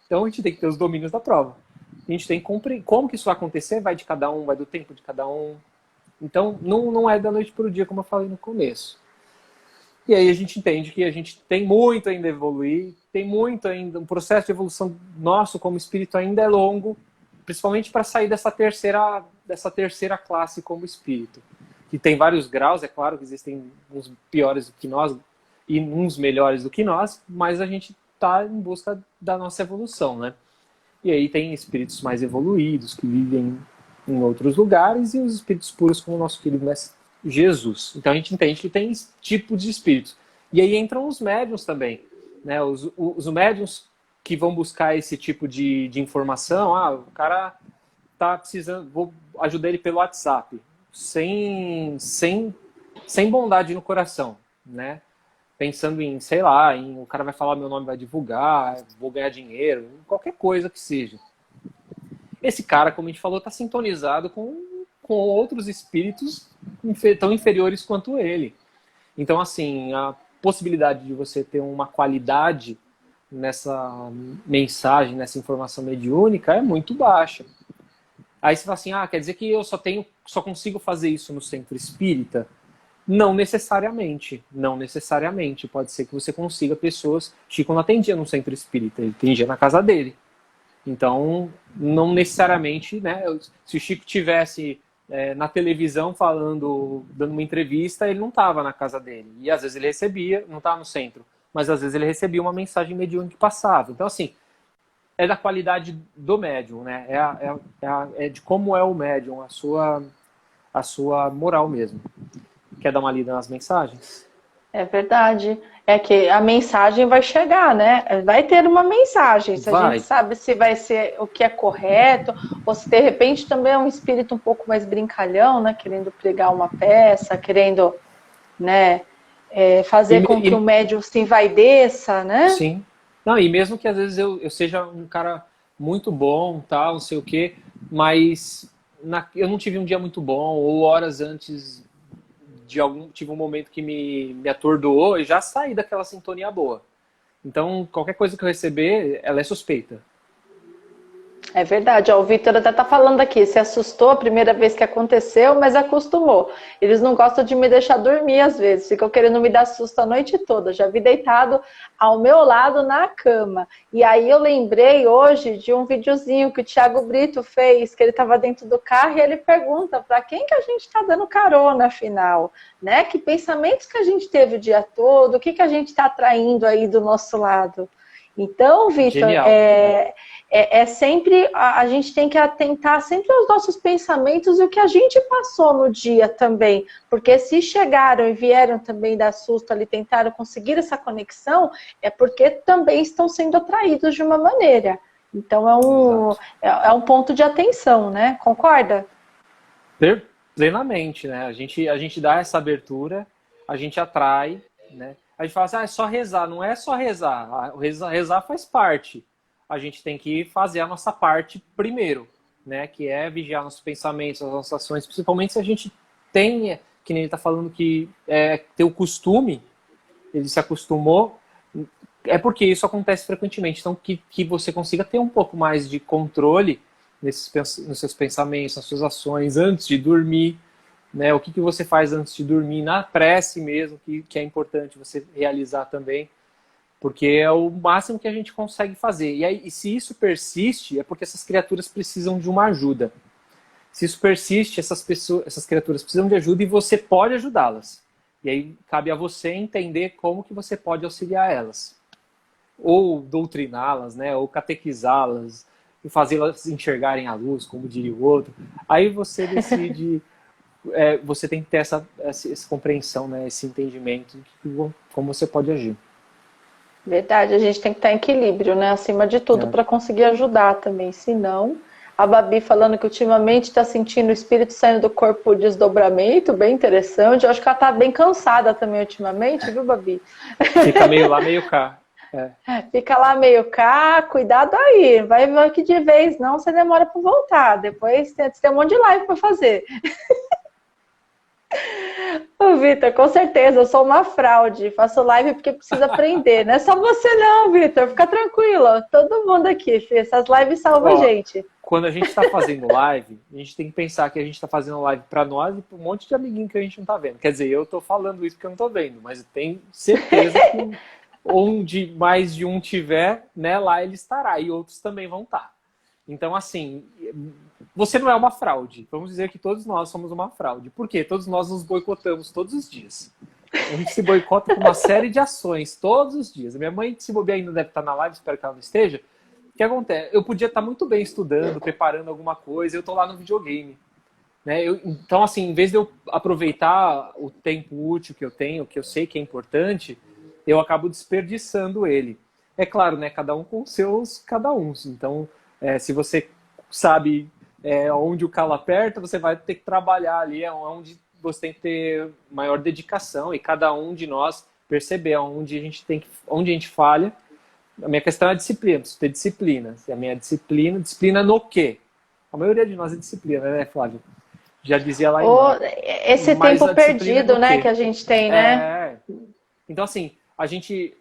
Então a gente tem que ter os domínios da prova. A gente tem que compreender como que isso vai acontecer, vai de cada um, vai do tempo de cada um. Então não é da noite para o dia, como eu falei no começo. E aí a gente entende que a gente tem muito ainda a evoluir, tem muito ainda, um processo de evolução nosso como espírito ainda é longo, principalmente para sair dessa terceira classe como espírito. Que tem vários graus, é claro que existem uns piores do que nós, e uns melhores do que nós, mas a gente está em busca da nossa evolução, né? E aí tem espíritos mais evoluídos, que vivem em outros lugares, e os espíritos puros, como o nosso querido Mestre Jesus. Então a gente entende que tem tipos de espíritos. E aí entram os médiuns também, né? Os médiuns que vão buscar esse tipo de informação, o cara tá precisando, vou ajudar ele pelo WhatsApp, sem bondade no coração, né? Pensando em, sei lá, o cara vai falar meu nome, vai divulgar, vou ganhar dinheiro, qualquer coisa que seja. Esse cara, como a gente falou, está sintonizado com outros espíritos tão inferiores quanto ele. Então, assim, a possibilidade de você ter uma qualidade nessa mensagem, nessa informação mediúnica é muito baixa. Aí você fala assim, quer dizer que eu só consigo fazer isso no centro espírita? Não necessariamente. Pode ser que você consiga pessoas... Chico não atendia no centro espírita, ele atendia na casa dele. Então, não necessariamente, né? Se o Chico tivesse na televisão dando uma entrevista, ele não estava na casa dele. E às vezes ele recebia, não estava no centro, mas às vezes ele recebia uma mensagem mediúnica que passava. Então, assim, é da qualidade do médium, né? É de como é o médium, a sua moral mesmo. Quer dar uma lida nas mensagens? É verdade. É que a mensagem vai chegar, né? Vai ter uma mensagem. Se a gente sabe se vai ser o que é correto, ou se de repente também é um espírito um pouco mais brincalhão, né? Querendo pregar uma peça, querendo, né? Fazer com que o médium se envaideça, né? Sim. Não, e mesmo que às vezes eu seja um cara muito bom, tal, não sei o quê, mas eu não tive um dia muito bom, ou horas antes tive um momento que me atordoou e já saí daquela sintonia boa. Então, qualquer coisa que eu receber, ela é suspeita. É verdade, ó, o Vitor até tá falando aqui, se assustou a primeira vez que aconteceu, mas acostumou. Eles não gostam de me deixar dormir às vezes, ficam querendo me dar susto a noite toda. Já vi deitado ao meu lado na cama. E aí eu lembrei hoje de um videozinho que o Thiago Brito fez, que ele estava dentro do carro e ele pergunta para quem que a gente está dando carona afinal, né? Que pensamentos que a gente teve o dia todo, o que que a gente está atraindo aí do nosso lado. Então, Vitor, Genial. é sempre, a gente tem que atentar sempre aos nossos pensamentos e o que a gente passou no dia também, porque se chegaram e vieram também dar susto ali, tentaram conseguir essa conexão, é porque também estão sendo atraídos de uma maneira. Então é um ponto de atenção, né? Concorda? Plenamente, né? A gente dá essa abertura, a gente atrai, né? A gente fala assim, é só rezar. Não é só rezar. Rezar faz parte. A gente tem que fazer a nossa parte primeiro, né? Que é vigiar nossos pensamentos, as nossas ações, principalmente se a gente tem, que nem ele está falando que ter o costume, ele se acostumou, é porque isso acontece frequentemente. Então, que você consiga ter um pouco mais de controle nos seus pensamentos, nas suas ações, antes de dormir, né? O que você faz antes de dormir, na prece mesmo, que é importante você realizar também, porque é o máximo que a gente consegue fazer. E se isso persiste, é porque essas criaturas precisam de uma ajuda. Se isso persiste, essas criaturas precisam de ajuda e você pode ajudá-las. E aí cabe a você entender como que você pode auxiliar elas. Ou doutriná-las, né? Ou catequizá-las, e fazê-las enxergarem a luz, como diria o outro. Aí você decide... você tem que ter essa compreensão, né? Esse entendimento de como você pode agir. Verdade, a gente tem que estar em equilíbrio, né? Acima de tudo, para conseguir ajudar também. Se não, a Babi falando que ultimamente está sentindo o espírito saindo do corpo por desdobramento, bem interessante. Eu acho que ela está bem cansada também ultimamente, viu, Babi? Fica meio lá, meio cá. Fica lá meio cá, cuidado aí. Vai ver aqui de vez, não, você demora para voltar. Depois tem um monte de live para fazer. Ô, Vitor, com certeza, eu sou uma fraude. Faço live porque preciso aprender. Não é só você não, Vitor. Fica tranquilo. Todo mundo aqui, filho. Essas lives salvam a gente. Quando a gente está fazendo live, a gente tem que pensar que a gente está fazendo live para nós e para um monte de amiguinho que a gente não está vendo. Quer dizer, eu estou falando isso porque eu não estou vendo, mas eu tenho certeza que onde mais de um tiver, né, lá ele estará. E outros também vão estar. Então, assim, você não é uma fraude. Vamos dizer que todos nós somos uma fraude. Por quê? Todos nós nos boicotamos todos os dias. A gente se boicota com uma série de ações todos os dias. A minha mãe, se bobear, ainda deve estar na live, espero que ela não esteja. O que acontece? Eu podia estar muito bem estudando, preparando alguma coisa, eu estou lá no videogame. Né? Então, assim, em vez de eu aproveitar o tempo útil que eu tenho, que eu sei que é importante, eu acabo desperdiçando ele. É claro, né? Cada um com seus cada uns. Então, se você sabe onde o calo aperta, você vai ter que trabalhar ali, é onde você tem que ter maior dedicação e cada um de nós perceber onde a gente falha. A minha questão é a disciplina, preciso ter disciplina. A minha disciplina no quê? A maioria de nós é disciplina, né, Flávio? Já dizia lá esse tempo perdido, né, que a gente tem, né? Então, assim, a gente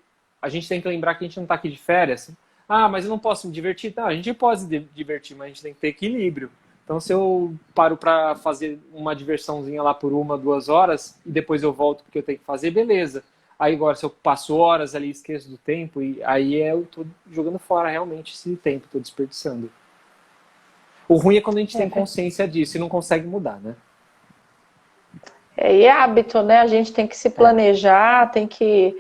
tem que lembrar que a gente não está aqui de férias. Ah, mas eu não posso me divertir? Não, a gente pode se divertir, mas a gente tem que ter equilíbrio. Então, se eu paro para fazer uma diversãozinha lá por 1, 2 horas e depois eu volto porque eu tenho que fazer, beleza. Aí agora, se eu passo horas ali e esqueço do tempo, e aí eu tô jogando fora realmente esse tempo, tô desperdiçando. O ruim é quando a gente tem consciência disso e não consegue mudar, né? E é hábito, né? A gente tem que se planejar, tem que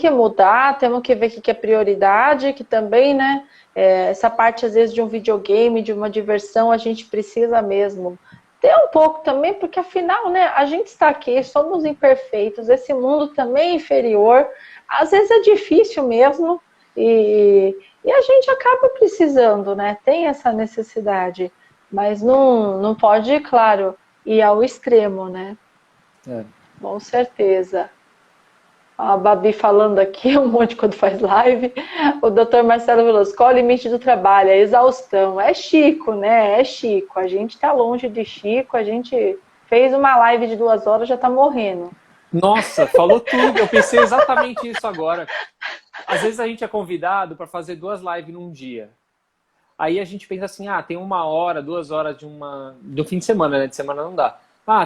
mudar, temos que ver o que é prioridade, que também, né? Essa parte, às vezes, de um videogame, de uma diversão, a gente precisa mesmo ter um pouco também, porque afinal, né, a gente está aqui, somos imperfeitos, esse mundo também é inferior, às vezes é difícil mesmo, e a gente acaba precisando, né, tem essa necessidade, mas não pode, claro, ir ao extremo, né? Com certeza. A Babi falando aqui um monte quando faz live. O Dr. Marcelo Veloso, qual o limite do trabalho? É exaustão. É Chico, né? É Chico. A gente tá longe de Chico. A gente fez uma live de 2 horas, já tá morrendo. Nossa, falou tudo. Eu pensei exatamente isso agora. Às vezes a gente é convidado para fazer 2 lives num dia. Aí a gente pensa assim, tem 1 hora, 2 horas do fim de semana, né? De semana não dá.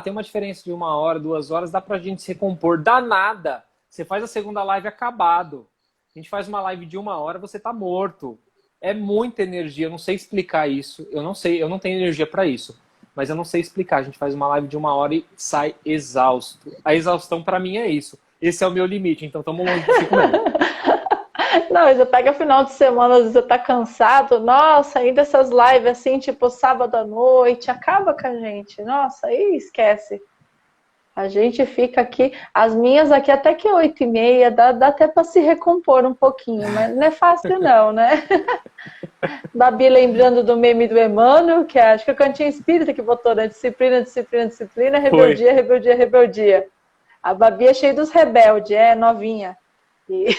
Tem uma diferença de 1 hora, 2 horas, dá pra gente se recompor. Dá nada. Você faz a segunda live acabado. A gente faz uma live de 1 hora, você tá morto. É muita energia, eu não sei explicar isso. Eu não tenho energia para isso. Mas eu não sei explicar. A gente faz uma live de 1 hora e sai exausto. A exaustão para mim é isso. Esse é o meu limite, então estamos longe de 5 minutos. Não, você pega final de semana, às vezes você tá cansado, nossa, ainda essas lives assim, tipo sábado à noite, acaba com a gente, nossa, aí esquece. A gente fica aqui, as minhas aqui até que 8h30, dá até para se recompor um pouquinho, mas não é fácil não, né? Babi lembrando do meme do Emmanuel, que acho que é o Cantinho Espírita que botou, né? Disciplina, disciplina, disciplina, rebeldia, rebeldia, rebeldia. A Babi é cheia dos rebeldes, é novinha. E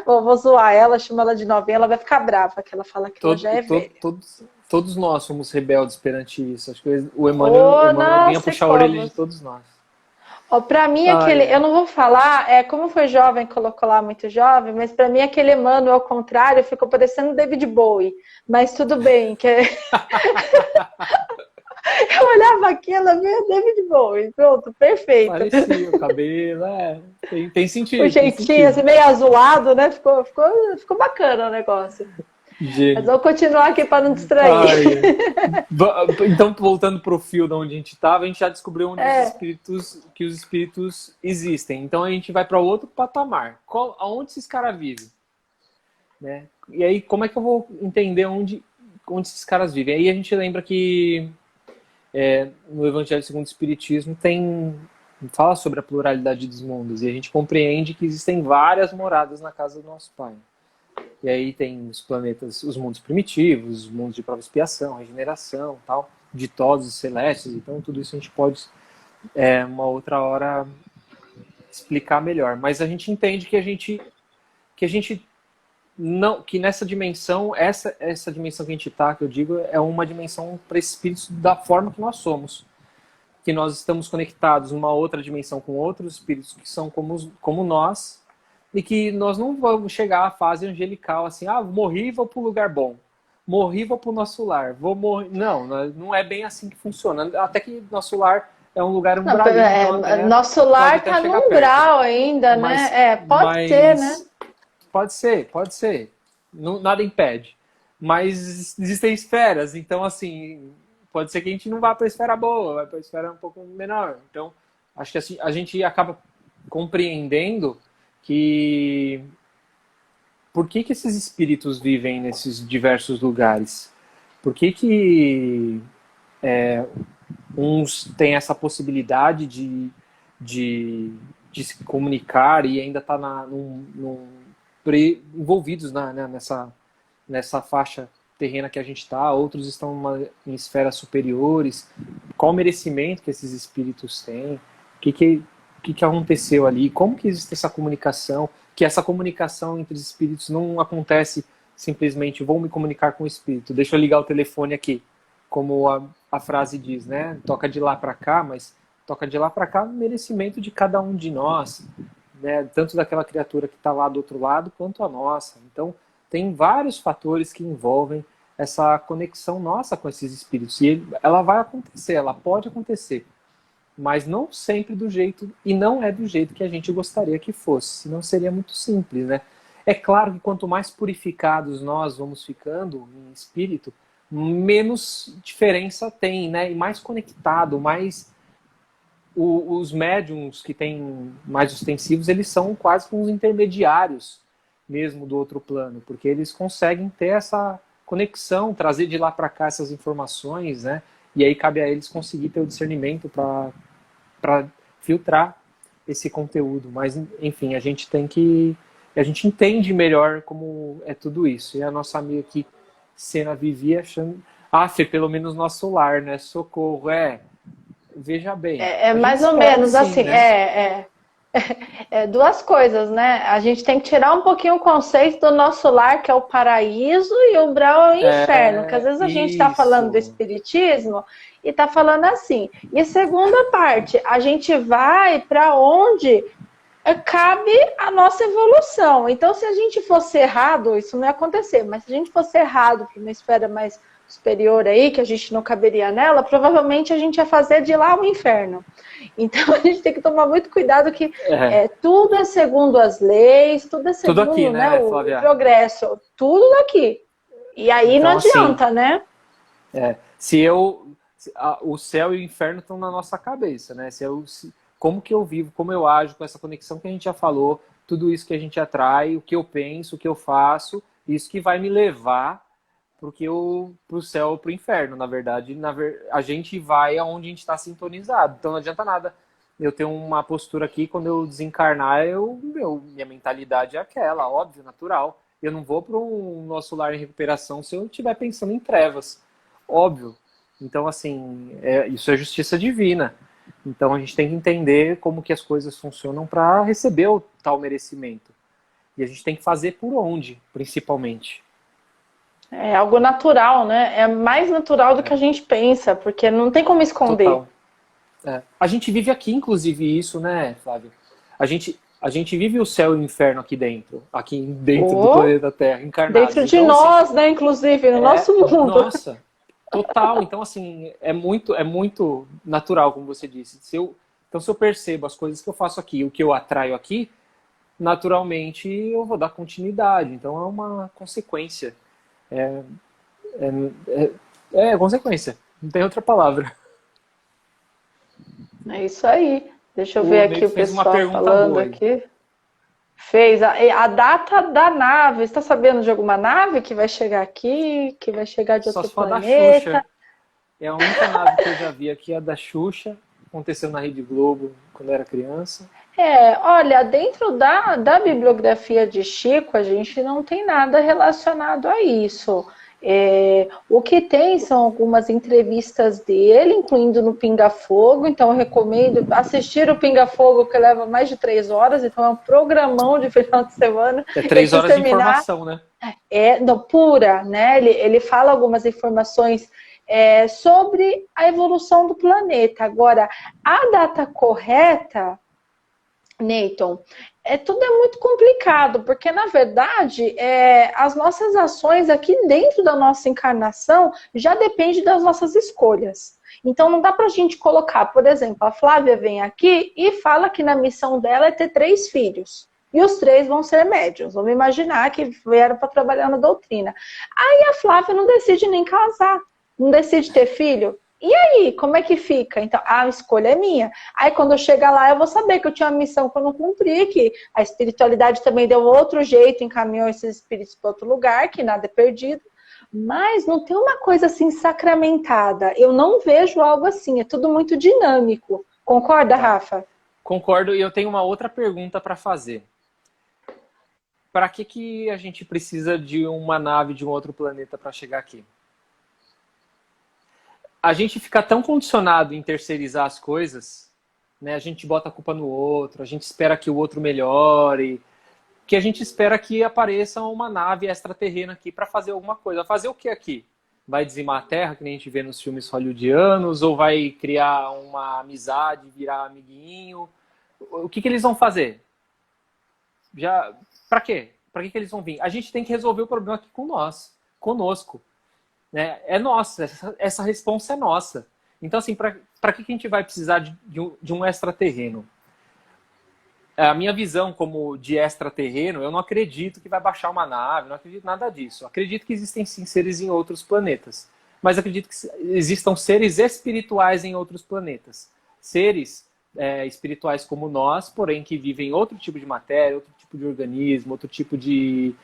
vou zoar ela, chama ela de novinha, ela vai ficar brava, que ela fala que ela já é velha. Todos nós somos rebeldes perante isso. Acho que o Emmanuel vinha puxar a orelha de todos nós. Pra mim, eu não vou falar, como foi jovem, colocou lá muito jovem, mas pra mim aquele Emmanuel, ao contrário, ficou parecendo David Bowie. Mas tudo bem, eu olhava aquilo, eu via David Bowie, pronto, perfeito. Parecia o cabelo, tem sentido. O jeitinho, assim, meio azulado, né? Ficou bacana o negócio. Gente. Mas vou continuar aqui para não distrair. Então, voltando para o fio de onde a gente estava, a gente já descobriu que os espíritos existem. Então, a gente vai para outro patamar. Aonde esses caras vivem? Né? E aí, como é que eu vou entender onde esses caras vivem? Aí a gente lembra que no Evangelho segundo o Espiritismo fala sobre a pluralidade dos mundos. E a gente compreende que existem várias moradas na casa do nosso Pai. E aí tem os planetas, os mundos primitivos, os mundos de prova e expiação, regeneração, tal, ditosos, celestes. Então tudo isso a gente pode, uma outra hora, explicar melhor. Mas a gente entende que nessa dimensão, essa dimensão que a gente está, que eu digo, é uma dimensão para espíritos da forma que nós somos. Que nós estamos conectados numa outra dimensão com outros espíritos que são como nós, e que nós não vamos chegar à fase angelical assim, morri e vou para o lugar bom. Morri e vou para o nosso lar. Vou morrer. Não é bem assim que funciona. Até que nosso lar é um lugar umbralino. Nosso lar está no umbral ainda, né? Pode ser, né? Pode ser. Nada impede. Mas existem esferas, então assim, pode ser que a gente não vá para a esfera boa, vai para a esfera um pouco menor. Então, acho que assim, a gente acaba compreendendo que por que esses espíritos vivem nesses diversos lugares? Por que uns têm essa possibilidade de se comunicar e ainda tá envolvidos nessa faixa terrena que a gente está, outros estão em esferas superiores? Qual o merecimento que esses espíritos têm? O que aconteceu ali? Como que existe essa comunicação? Que essa comunicação entre os espíritos não acontece simplesmente, vou me comunicar com o espírito, deixa eu ligar o telefone aqui, como a frase diz, né? Toca de lá para cá, mas toca de lá para cá o merecimento de cada um de nós, né? Tanto daquela criatura que está lá do outro lado, quanto a nossa. Então, tem vários fatores que envolvem essa conexão nossa com esses espíritos. E ela vai acontecer, ela pode acontecer, mas não sempre do jeito, e não é do jeito que a gente gostaria que fosse, senão seria muito simples, né? É claro que quanto mais purificados nós vamos ficando em espírito, menos diferença tem, né? E mais conectado, mais... Os médiums que têm mais ostensivos, eles são quase como os intermediários mesmo do outro plano, porque eles conseguem ter essa conexão, trazer de lá para cá essas informações, né? E aí cabe a eles conseguir ter o discernimento para filtrar esse conteúdo. Mas, enfim, a gente entende melhor como é tudo isso. E a nossa amiga aqui, Sena, vivia achando... Fê, pelo menos nosso lar, né? Socorro, veja bem. Mais ou menos assim, né? Duas coisas, né? A gente tem que tirar um pouquinho o conceito do nosso lar, que é o paraíso, e o umbral é o inferno. Que às vezes a gente está falando do espiritismo e está falando assim. E segunda parte, a gente vai para onde cabe a nossa evolução. Então, se a gente fosse errado, isso não ia acontecer, mas se a gente fosse errado para uma esfera mais superior aí, que a gente não caberia nela, provavelmente a gente ia fazer de lá um inferno. Então, a gente tem que tomar muito cuidado que tudo é segundo as leis, tudo é segundo, Tudo aqui, né, o Flávia? progresso, tudo daqui. E aí então, não adianta, assim, né? O céu e o inferno estão na nossa cabeça, né? Como que eu vivo, como eu ajo com essa conexão que a gente já falou, tudo isso que a gente atrai, o que eu penso, o que eu faço, isso que vai me levar pro céu ou pro inferno. Na verdade, a gente vai aonde a gente está sintonizado. Então não adianta nada eu ter uma postura aqui, quando eu desencarnar, minha mentalidade é aquela, óbvio, natural. Eu não vou para um nosso lar em recuperação se eu estiver pensando em trevas. Óbvio. Então, assim, isso é justiça divina. Então, a gente tem que entender como que as coisas funcionam para receber o tal merecimento. E a gente tem que fazer por onde, principalmente. É algo natural, né? É mais natural do que a gente pensa, porque não tem como esconder. Total. A gente vive aqui, inclusive, isso, né, Flávio? A gente vive o céu e o inferno aqui dentro do planeta Terra, encarnados. Dentro de então, nós, assim, né, inclusive, no nosso mundo. Nossa, total. Então, assim, é muito natural, como você disse. Então, se eu percebo as coisas que eu faço aqui, o que eu atraio aqui, naturalmente eu vou dar continuidade. Então, é uma consequência. É consequência. Não tem outra palavra. É isso aí. Deixa eu O ver aqui Neito o fez uma pessoal pergunta falando boa aí. aqui. Fez a data da nave. Está sabendo de alguma nave que vai chegar aqui, que vai chegar de Só outro se for da planeta? Xuxa. É a única nave que eu já vi aqui, a da Xuxa. Aconteceu na Rede Globo quando eu era criança. Olha, dentro da bibliografia de Chico, a gente não tem nada relacionado a isso. O que tem são algumas entrevistas dele, incluindo no Pinga Fogo, então eu recomendo assistir o Pinga Fogo, que leva mais de 3 horas, então é um programão de final de semana. É Eu 3 horas preciso de terminar. informação, né? Não, pura, né? Ele fala algumas informações sobre a evolução do planeta. Agora, a data correta, Neyton, tudo é muito complicado, porque na verdade as nossas ações aqui dentro da nossa encarnação já depende das nossas escolhas. Então não dá para a gente colocar, por exemplo, a Flávia vem aqui e fala que na missão dela é ter 3 filhos. E os 3 vão ser médiuns. Vamos imaginar que vieram para trabalhar na doutrina. Aí a Flávia não decide nem casar, não decide ter filho. E aí, como é que fica? Então, a escolha é minha. Aí, quando eu chegar lá, eu vou saber que eu tinha uma missão que eu não cumpri, que a espiritualidade também deu outro jeito, encaminhou esses espíritos para outro lugar, que nada é perdido. Mas não tem uma coisa assim sacramentada. Eu não vejo algo assim, é tudo muito dinâmico. Concorda, Rafa? Concordo, e eu tenho uma outra pergunta para fazer. Para que a gente precisa de uma nave de um outro planeta para chegar aqui? A gente fica tão condicionado em terceirizar as coisas, né? A gente bota a culpa no outro, a gente espera que o outro melhore, que a gente espera que apareça uma nave extraterrena aqui para fazer alguma coisa. Fazer o que aqui? Vai dizimar a Terra, que nem a gente vê nos filmes hollywoodianos, ou vai criar uma amizade, virar amiguinho? O que eles vão fazer? Para quê? Para que eles vão vir? A gente tem que resolver o problema aqui conosco. Né? É nossa, essa responsa é nossa. Então, assim, para que a gente vai precisar de um extraterreno? A minha visão como de extraterreno, eu não acredito que vai baixar uma nave, não acredito nada disso. Eu acredito que existem sim seres em outros planetas, mas acredito que existam seres espirituais em outros planetas. Seres espirituais como nós, porém que vivem outro tipo de matéria, outro tipo de organismo, outro tipo de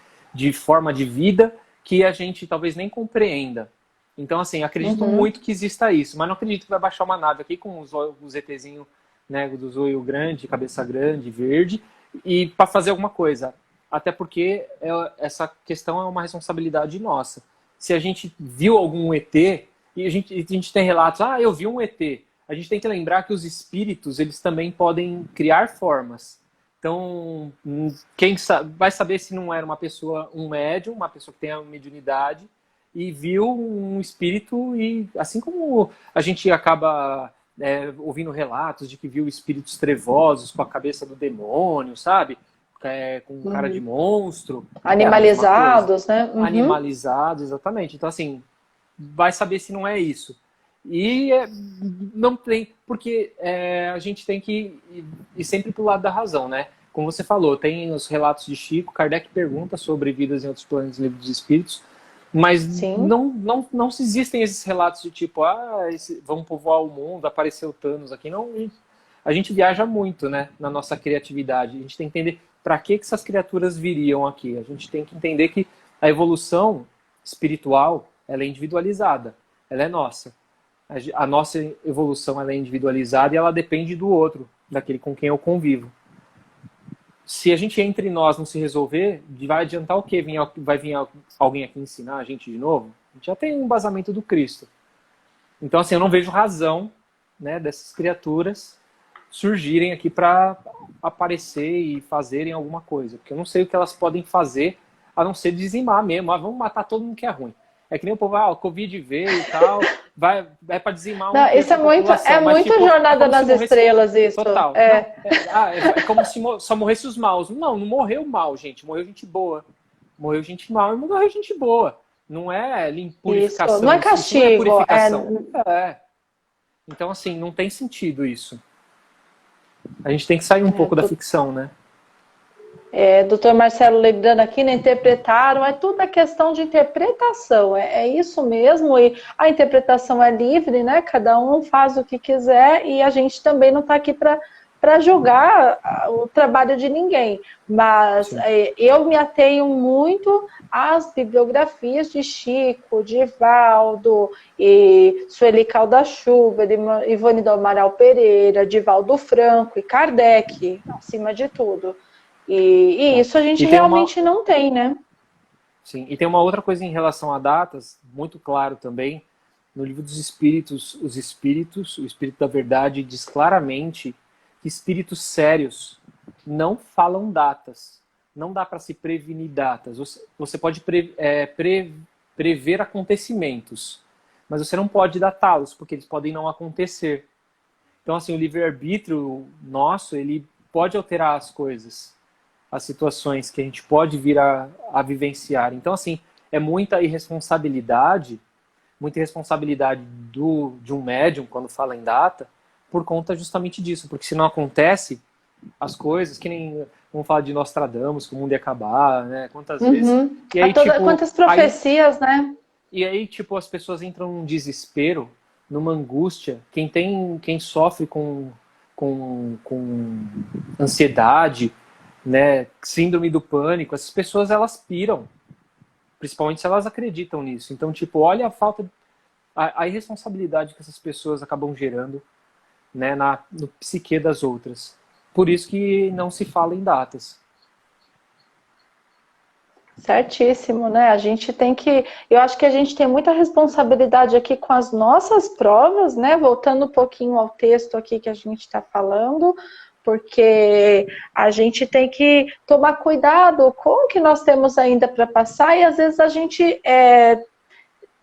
forma de vida, que a gente talvez nem compreenda. Então, assim, acredito muito que exista isso, mas não acredito que vai baixar uma nave aqui com os ETzinhos, né, do zoio grande, cabeça grande, verde, e para fazer alguma coisa. Até porque essa questão é uma responsabilidade nossa. Se a gente viu algum ET, e a gente tem relatos, eu vi um ET, a gente tem que lembrar que os espíritos, eles também podem criar formas. Então, quem vai saber se não era uma pessoa, um médium, uma pessoa que tem a mediunidade, e viu um espírito, e assim como a gente acaba ouvindo relatos de que viu espíritos trevosos com a cabeça do demônio, sabe? Com cara de monstro. Animalizados, né? Animalizados, exatamente. Então, assim, vai saber se não é isso. E não tem, porque a gente tem que ir sempre pro lado da razão, né? Como você falou, tem os relatos de Chico, Kardec pergunta sobre vidas em outros planos no Livro dos Espíritos, mas não se existem esses relatos de tipo, vamos povoar o mundo, apareceu o Thanos aqui. Não, a gente viaja muito, né, na nossa criatividade. A gente tem que entender para que essas criaturas viriam aqui. A gente tem que entender que a evolução espiritual, ela é individualizada, ela é nossa. A nossa evolução, ela é individualizada e ela depende do outro, daquele com quem eu convivo. Se a gente entre nós não se resolver, vai adiantar o quê? Vai vir alguém aqui ensinar a gente de novo? A gente já tem um embasamento do Cristo. Então, assim, eu não vejo razão, né, dessas criaturas surgirem aqui para aparecer e fazerem alguma coisa. Porque eu não sei o que elas podem fazer, a não ser dizimar mesmo. Vamos matar todo mundo que é ruim. É que nem o povo, o Covid veio e tal, vai para dizimar não, isso é muito, tipo, Jornada nas Estrelas, isso. Total. É como se só morresse os maus. Não morreu mal, gente. Morreu gente boa. Morreu gente mal e morreu gente boa. Não é purificação. Isso. Não é castigo. Isso não é purificação. Então, assim, não tem sentido isso. A gente tem que sair um pouco da ficção, né? Dr. Marcelo lembrando aqui, né, interpretaram, é tudo a questão de interpretação, é isso mesmo, e a interpretação é livre, né, cada um faz o que quiser, e a gente também não está aqui para julgar o trabalho de ninguém, mas eu me atenho muito às bibliografias de Chico, de Valdo, e Sueli Calda-Chuva, Ivone do Amaral Pereira, Divaldo Franco e Kardec, acima de tudo. E isso a gente realmente não tem, né? Sim, e tem uma outra coisa em relação a datas, muito claro também, no Livro dos Espíritos, o Espírito da Verdade diz claramente que espíritos sérios não falam datas. Não dá para se prevenir datas. Você pode prever acontecimentos, mas você não pode datá-los, porque eles podem não acontecer. Então, assim, o livre-arbítrio nosso, ele pode alterar as coisas, as situações que a gente pode vir a vivenciar. Então, assim, é muita irresponsabilidade de um médium quando fala em data, por conta justamente disso. Porque se não acontece as coisas, que nem vamos falar de Nostradamus, que o mundo ia acabar, né? Quantas vezes. E aí, quantas profecias, né? E aí, tipo, as pessoas entram num desespero, numa angústia. Quem sofre com ansiedade, né, síndrome do pânico, essas pessoas elas piram, principalmente se elas acreditam nisso. Então, tipo, olha a irresponsabilidade que essas pessoas acabam gerando, né, no psique das outras. Por isso que não se fala em datas. Certíssimo, né? A gente tem que... Eu acho que a gente tem muita responsabilidade aqui com as nossas provas, né? Voltando um pouquinho ao texto aqui que a gente está falando, porque a gente tem que tomar cuidado com o que nós temos ainda para passar e às vezes a gente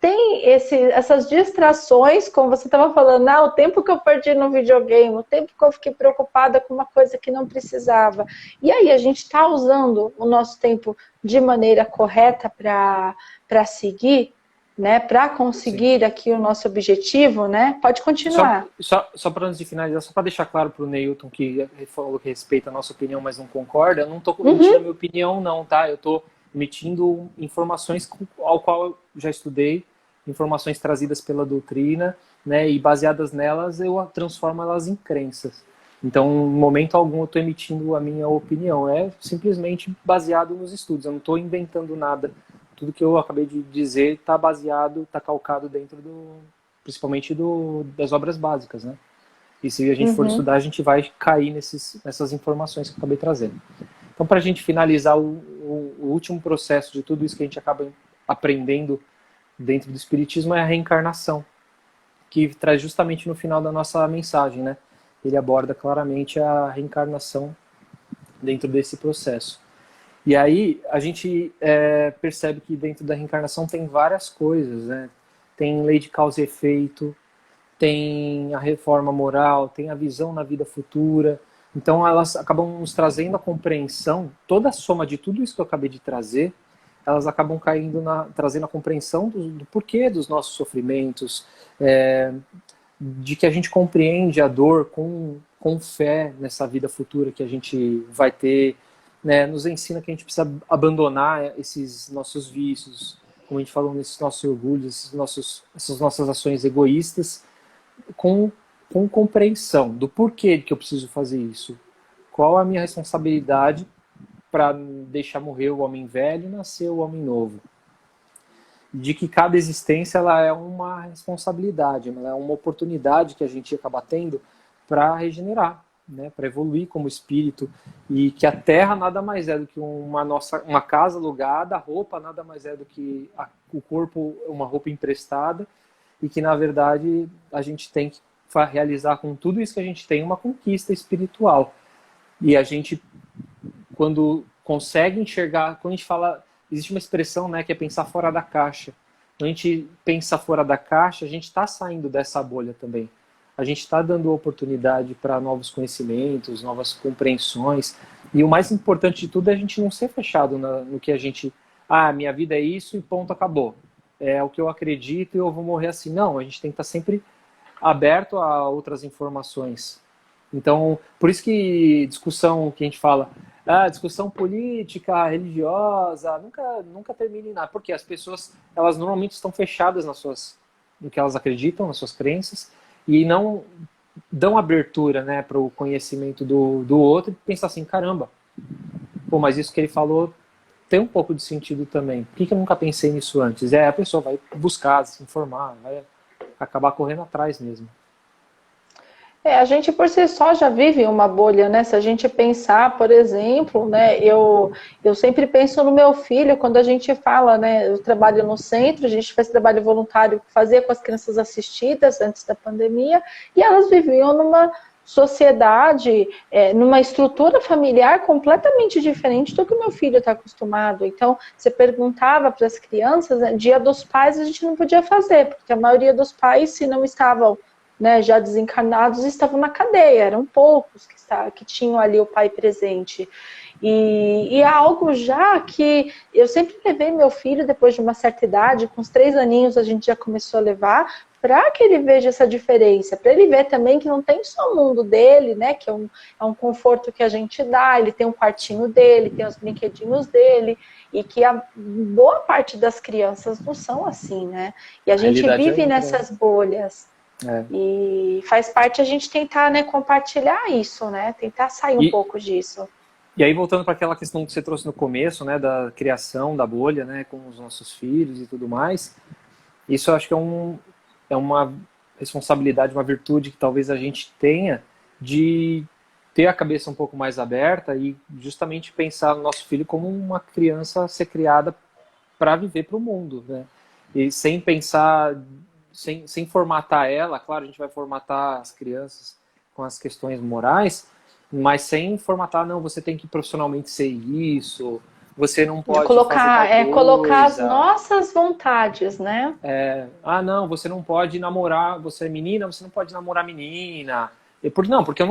tem essas distrações, como você estava falando, o tempo que eu perdi no videogame, o tempo que eu fiquei preocupada com uma coisa que não precisava. E aí a gente está usando o nosso tempo de maneira correta para seguir, né, para conseguir aqui o nosso objetivo, né? Pode continuar. Só para antes de finalizar, só para deixar claro para o Neilton que falou que respeita a nossa opinião, mas não concorda, eu não estou emitindo a minha opinião, não, tá? Eu estou emitindo informações ao qual eu já estudei, informações trazidas pela doutrina, né? E baseadas nelas, eu transformo elas em crenças. Então, em momento algum, eu estou emitindo a minha opinião. É simplesmente baseado nos estudos. Eu não estou inventando nada. Tudo que eu acabei de dizer está baseado, está calcado dentro principalmente das obras básicas, né? E se a gente for estudar, a gente vai cair nessas informações que eu acabei trazendo. Então, para a gente finalizar o último processo de tudo isso que a gente acaba aprendendo dentro do Espiritismo é a reencarnação, que traz justamente no final da nossa mensagem, né? Ele aborda claramente a reencarnação dentro desse processo. E aí a gente percebe que dentro da reencarnação tem várias coisas, né? Tem lei de causa e efeito, tem a reforma moral, tem a visão na vida futura. Então elas acabam nos trazendo a compreensão, toda a soma de tudo isso que eu acabei de trazer, elas acabam trazendo a compreensão do porquê dos nossos sofrimentos, de que a gente compreende a dor com fé nessa vida futura que a gente vai ter, né? Nos ensina que a gente precisa abandonar esses nossos vícios, como a gente falou, nesses nossos orgulhos, essas nossas ações egoístas, com compreensão do porquê que eu preciso fazer isso. Qual a minha responsabilidade para deixar morrer o homem velho e nascer o homem novo. De que cada existência ela é uma responsabilidade, ela é uma oportunidade que a gente acaba tendo para regenerar, né, para evoluir como espírito, e que a Terra nada mais é do que uma casa alugada, a roupa nada mais é do que o corpo, uma roupa emprestada, e que na verdade a gente tem que realizar com tudo isso que a gente tem uma conquista espiritual. E a gente, quando consegue enxergar, quando a gente fala, existe uma expressão, né, que é pensar fora da caixa. Quando a gente pensa fora da caixa, a gente está saindo dessa bolha também. A gente está dando oportunidade para novos conhecimentos, novas compreensões. E o mais importante de tudo é a gente não ser fechado no que a gente... minha vida é isso e ponto, acabou. É o que eu acredito e eu vou morrer assim. Não, a gente tem que estar sempre aberto a outras informações. Então, por isso que discussão que a gente fala, discussão política, religiosa, nunca termina em nada. Porque as pessoas, elas normalmente estão fechadas no que elas acreditam, nas suas crenças, e não dão abertura, né, para o conhecimento do outro, e pensam assim, caramba, pô, mas isso que ele falou tem um pouco de sentido também. Por que eu nunca pensei nisso antes? A pessoa vai buscar, se informar, vai acabar correndo atrás mesmo. A gente por si só já vive uma bolha, né? Se a gente pensar, por exemplo, né? Eu sempre penso no meu filho, quando a gente fala, né? Eu trabalho no centro, a gente faz trabalho voluntário, fazia com as crianças assistidas antes da pandemia, e elas viviam numa sociedade, numa estrutura familiar completamente diferente do que o meu filho está acostumado. Então, você perguntava para as crianças, né, Dia dos Pais a gente não podia fazer, porque a maioria dos pais, se não estavam, né, já desencarnados, estavam na cadeia, eram poucos que tinham ali o pai presente. E é algo já que eu sempre levei meu filho, depois de uma certa idade, com uns 3 aninhos a gente já começou a levar, para que ele veja essa diferença, para ele ver também que não tem só o mundo dele, né, que é um conforto que a gente dá, ele tem um quartinho dele, tem os brinquedinhos dele, e que a boa parte das crianças não são assim, né? E a gente vive nessas bolhas. E faz parte a gente tentar, né, compartilhar isso, né? Tentar sair um pouco disso. E aí, voltando para aquela questão que você trouxe no começo, né, da criação da bolha, né, com os nossos filhos e tudo mais, isso eu acho que é uma responsabilidade, uma virtude que talvez a gente tenha de ter a cabeça um pouco mais aberta e justamente pensar no nosso filho como uma criança a ser criada para viver para o mundo, né? E sem pensar, sem formatar ela, claro, a gente vai formatar as crianças com as questões morais, mas sem formatar, não, você tem que profissionalmente ser isso, você não pode colocar as nossas vontades, né? Não, você não pode namorar, você é menina, você não pode namorar menina. Porque eu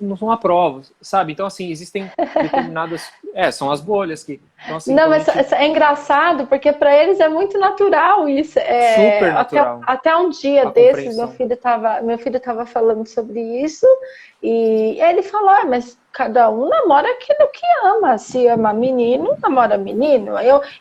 não aprovo, sabe? Então, assim, existem determinadas... são as bolhas que... Então, assim, não, mas é engraçado, porque para eles é muito natural isso. Super natural. Até um dia desses, meu filho tava falando sobre isso, e ele falou, mas cada um namora aquilo que ama. Se ama menino, namora menino.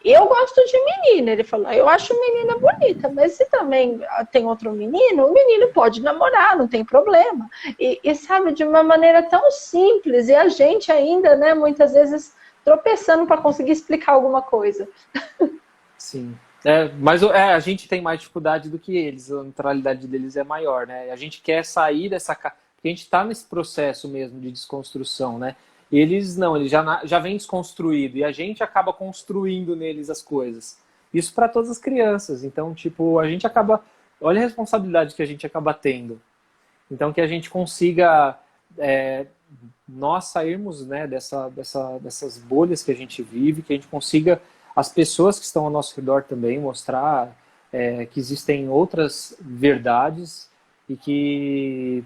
Eu gosto de menina. Ele falou, eu acho menina bonita, mas se também tem outro menino, o menino pode namorar, não tem problema. E sabe, de uma maneira tão simples, e a gente ainda, né, muitas vezes tropeçando para conseguir explicar alguma coisa. Sim. Mas a gente tem mais dificuldade do que eles, a naturalidade deles é maior, né? A gente quer sair dessa... Porque a gente está nesse processo mesmo de desconstrução, né? Eles não, eles já vêm desconstruído e a gente acaba construindo neles as coisas. Isso para todas as crianças. Então, tipo, a gente acaba... Olha a responsabilidade que a gente acaba tendo. Então, que a gente consiga... nós sairmos, né, dessas bolhas que a gente vive, que a gente consiga, as pessoas que estão ao nosso redor também, mostrar que existem outras verdades e que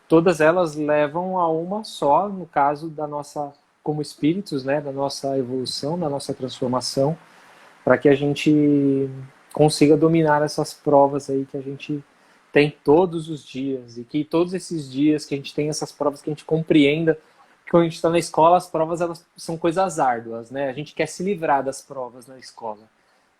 todas elas levam a uma só, no caso da nossa, como espíritos, né, da nossa evolução, da nossa transformação, para que a gente consiga dominar essas provas aí que a gente tem todos os dias, e que todos esses dias que a gente tem essas provas, que a gente compreenda que quando a gente está na escola, as provas elas são coisas árduas, né? A gente quer se livrar das provas na escola.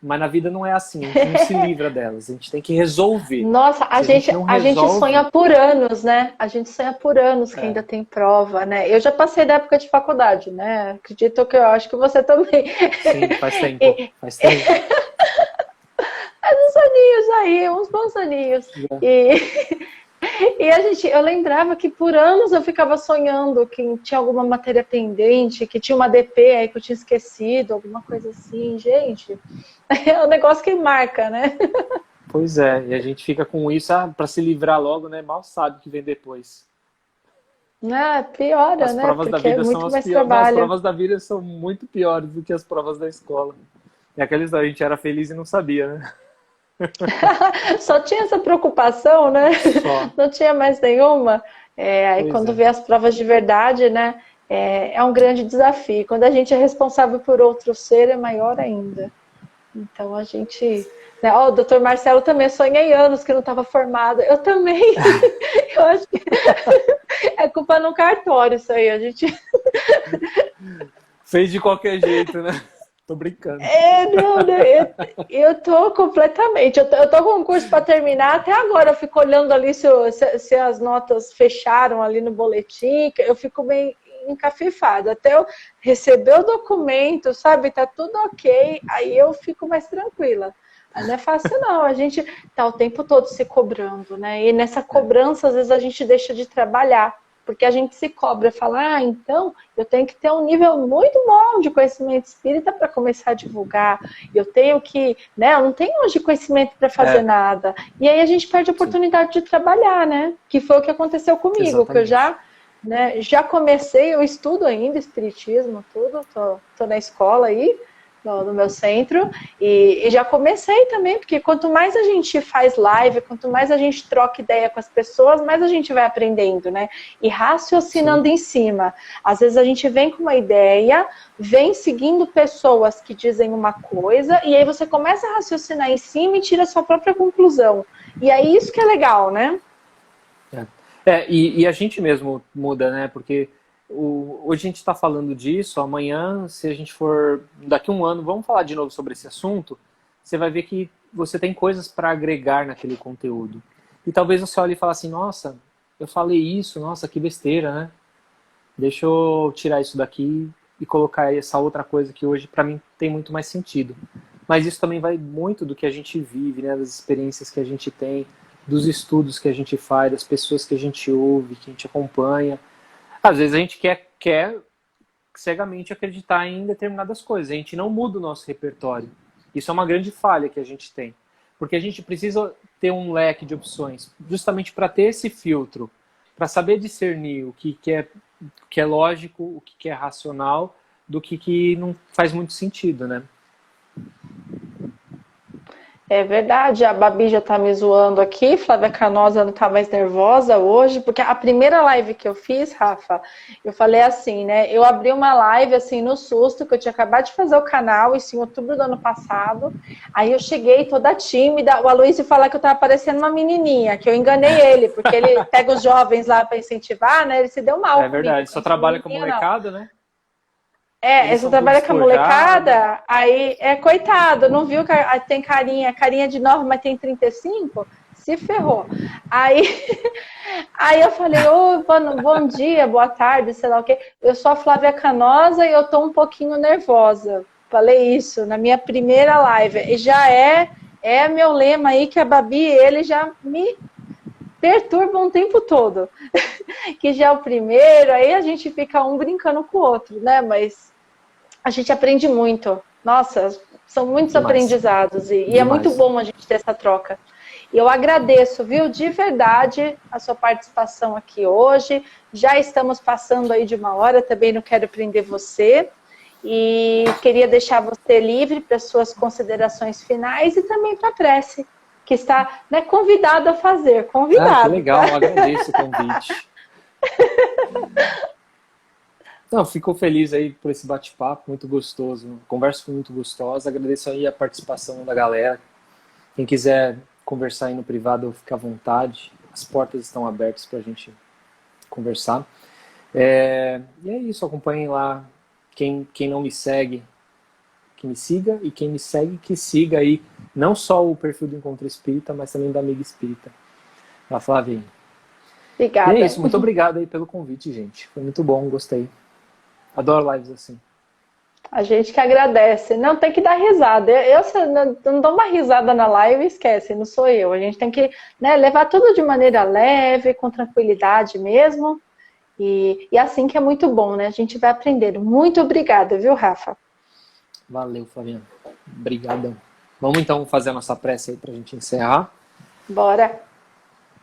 Mas na vida não é assim, a gente não se livra delas, a gente tem que resolver. Nossa, Se a gente não a gente resolve, sonha por anos, né? A gente sonha por anos que ainda tem prova, né? Eu já passei da época de faculdade, né? Acredito que eu acho que você também. sim, faz tempo, faz tempo. Faz uns aninhos aí, uns bons aninhos. Já. E eu lembrava que por anos eu ficava sonhando que tinha alguma matéria pendente, que tinha uma DP aí que eu tinha esquecido, alguma coisa assim. Gente, é um negócio que marca, né? Pois é, e a gente fica com isso para se livrar logo, né? Mal sabe o que vem depois. Piora, As né? provas da Porque é vida são muito as mais piores. As trabalho. provas da vida são muito piores do que as provas da escola. E aqueles da gente era feliz e não sabia, né? Só tinha essa preocupação, né? Só. Não tinha mais nenhuma. Aí Pois quando é. vê as provas de verdade, né? É um grande desafio. Quando a gente é responsável por outro ser, é maior ainda. Então a gente. Né? O doutor Marcelo também, sonhei anos que não estava formado. Eu também. Eu acho que é culpa no cartório isso aí. A gente. Fez de qualquer jeito, né? Tô brincando. Não, eu tô completamente. Eu tô com um curso para terminar. Até agora eu fico olhando ali se as notas fecharam ali no boletim. Eu fico bem encafifada. Até eu receber o documento, sabe? Tá tudo ok. Aí eu fico mais tranquila. Mas não é fácil, não. A gente tá o tempo todo se cobrando, né? E nessa cobrança, às vezes, a gente deixa de trabalhar. Porque a gente se cobra, fala, então eu tenho que ter um nível muito bom de conhecimento espírita para começar a divulgar. Eu tenho que, né? Eu não tenho hoje conhecimento para fazer nada. E aí a gente perde a oportunidade de trabalhar, né? Que foi o que aconteceu comigo, Exatamente. que eu já comecei, eu estudo ainda espiritismo, tudo, tô na escola aí, no meu centro, e já comecei também, porque quanto mais a gente faz live, quanto mais a gente troca ideia com as pessoas, mais a gente vai aprendendo, né? E raciocinando em cima. Às vezes a gente vem com uma ideia, vem seguindo pessoas que dizem uma coisa, e aí você começa a raciocinar em cima e tira a sua própria conclusão. E é isso que é legal, né? E a gente mesmo muda, né? Porque hoje a gente está falando disso, amanhã, se a gente for, daqui a um ano, vamos falar de novo sobre esse assunto, você vai ver que você tem coisas para agregar naquele conteúdo. E talvez você olhe e fale assim, nossa, eu falei isso, nossa, que besteira, né? Deixa eu tirar isso daqui e colocar essa outra coisa que hoje para mim tem muito mais sentido. Mas isso também vai muito do que a gente vive, né? Das experiências que a gente tem, dos estudos que a gente faz, das pessoas que a gente ouve, que a gente acompanha. Às vezes a gente quer cegamente acreditar em determinadas coisas. A gente não muda o nosso repertório. Isso é uma grande falha que a gente tem. Porque a gente precisa ter um leque de opções, justamente para ter esse filtro, para saber discernir o que é lógico, o que é racional, do que não faz muito sentido, né? É verdade, a Babi já tá me zoando aqui, Flávia Canosa não tá mais nervosa hoje, porque a primeira live que eu fiz, Rafa, eu falei assim, né, eu abri uma live assim no susto, que eu tinha acabado de fazer o canal, isso em outubro do ano passado, aí eu cheguei toda tímida, o Aloysio fala que eu tava parecendo uma menininha, que eu enganei ele, porque ele pega os jovens lá para incentivar, né, ele se deu mal É verdade, comigo, só trabalha com molecada, né? Você trabalha com a molecada, aí coitado, não viu que tem carinha de 9, mas tem 35? Se ferrou. Aí, aí eu falei, bom dia, boa tarde, sei lá o quê. Eu sou a Flávia Canosa e eu tô um pouquinho nervosa. Falei isso na minha primeira live. E já é meu lema aí que a Babi e ele já me perturbam o tempo todo. Que já é o primeiro, aí a gente fica um brincando com o outro, né? Mas a gente aprende muito. Nossa, são muitos aprendizados e é muito bom a gente ter essa troca. E eu agradeço, viu, de verdade, a sua participação aqui hoje. Já estamos passando aí de 1 hora, também não quero prender você. E queria deixar você livre para suas considerações finais e também para a prece. que está, né, convidado a fazer, Ah, convidado. que legal, eu agradeço o convite. Não, fico feliz aí por esse bate-papo, muito gostoso. A conversa foi muito gostosa. Agradeço aí a participação da galera. Quem quiser conversar aí no privado, fica à vontade. As portas estão abertas para a gente conversar. E é isso, acompanhem lá. Quem não me segue, que me siga. E quem me segue, que siga aí não só o perfil do Encontro Espírita, mas também da Amiga Espírita. A Flávia. E é Obrigada. isso, muito obrigado aí pelo convite, gente. Foi muito bom, gostei. Adoro lives assim. A gente que agradece. Não, tem que dar risada. Eu se eu não dou uma risada na live, esquece, não sou eu. A gente tem que, né, levar tudo de maneira leve, com tranquilidade mesmo. E assim que é muito bom, né? A gente vai aprendendo. Muito obrigada, viu, Rafa? Valeu, Flaviano. Obrigadão. Vamos então fazer a nossa prece aí para a gente encerrar. Bora.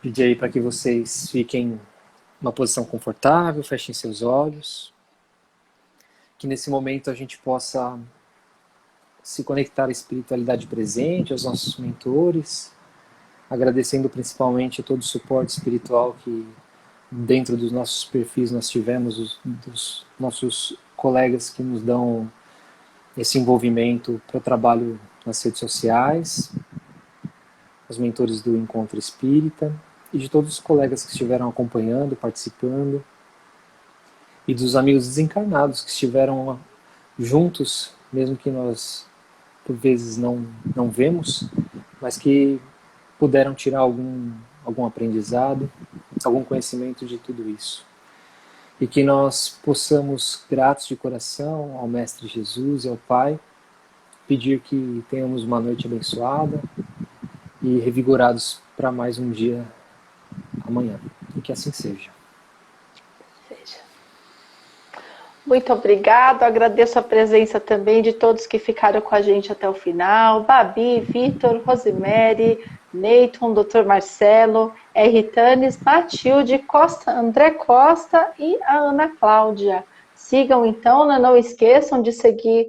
Pedir aí para que vocês fiquem numa posição confortável, fechem seus olhos. Que nesse momento a gente possa se conectar à espiritualidade presente, aos nossos mentores, agradecendo principalmente todo o suporte espiritual que dentro dos nossos perfis nós tivemos, dos nossos colegas que nos dão esse envolvimento para o trabalho nas redes sociais, os mentores do Encontro Espírita e de todos os colegas que estiveram acompanhando, participando, e dos amigos desencarnados que estiveram juntos, mesmo que nós por vezes não vemos, mas que puderam tirar algum aprendizado, algum conhecimento de tudo isso. E que nós possamos, gratos de coração ao Mestre Jesus e ao Pai, pedir que tenhamos uma noite abençoada e revigorados para mais um dia amanhã. E que assim seja. Muito obrigado, agradeço a presença também de todos que ficaram com a gente até o final. Babi, Vitor, Rosemary, Neyton, Dr. Marcelo, R. Tanes, Matilde, Costa, André Costa e a Ana Cláudia. Sigam então, né? Não esqueçam de seguir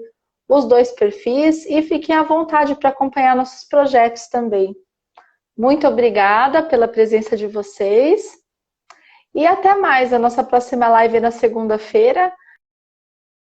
os dois perfis e fiquem à vontade para acompanhar nossos projetos também. Muito obrigada pela presença de vocês e até mais. A nossa próxima live é na segunda-feira,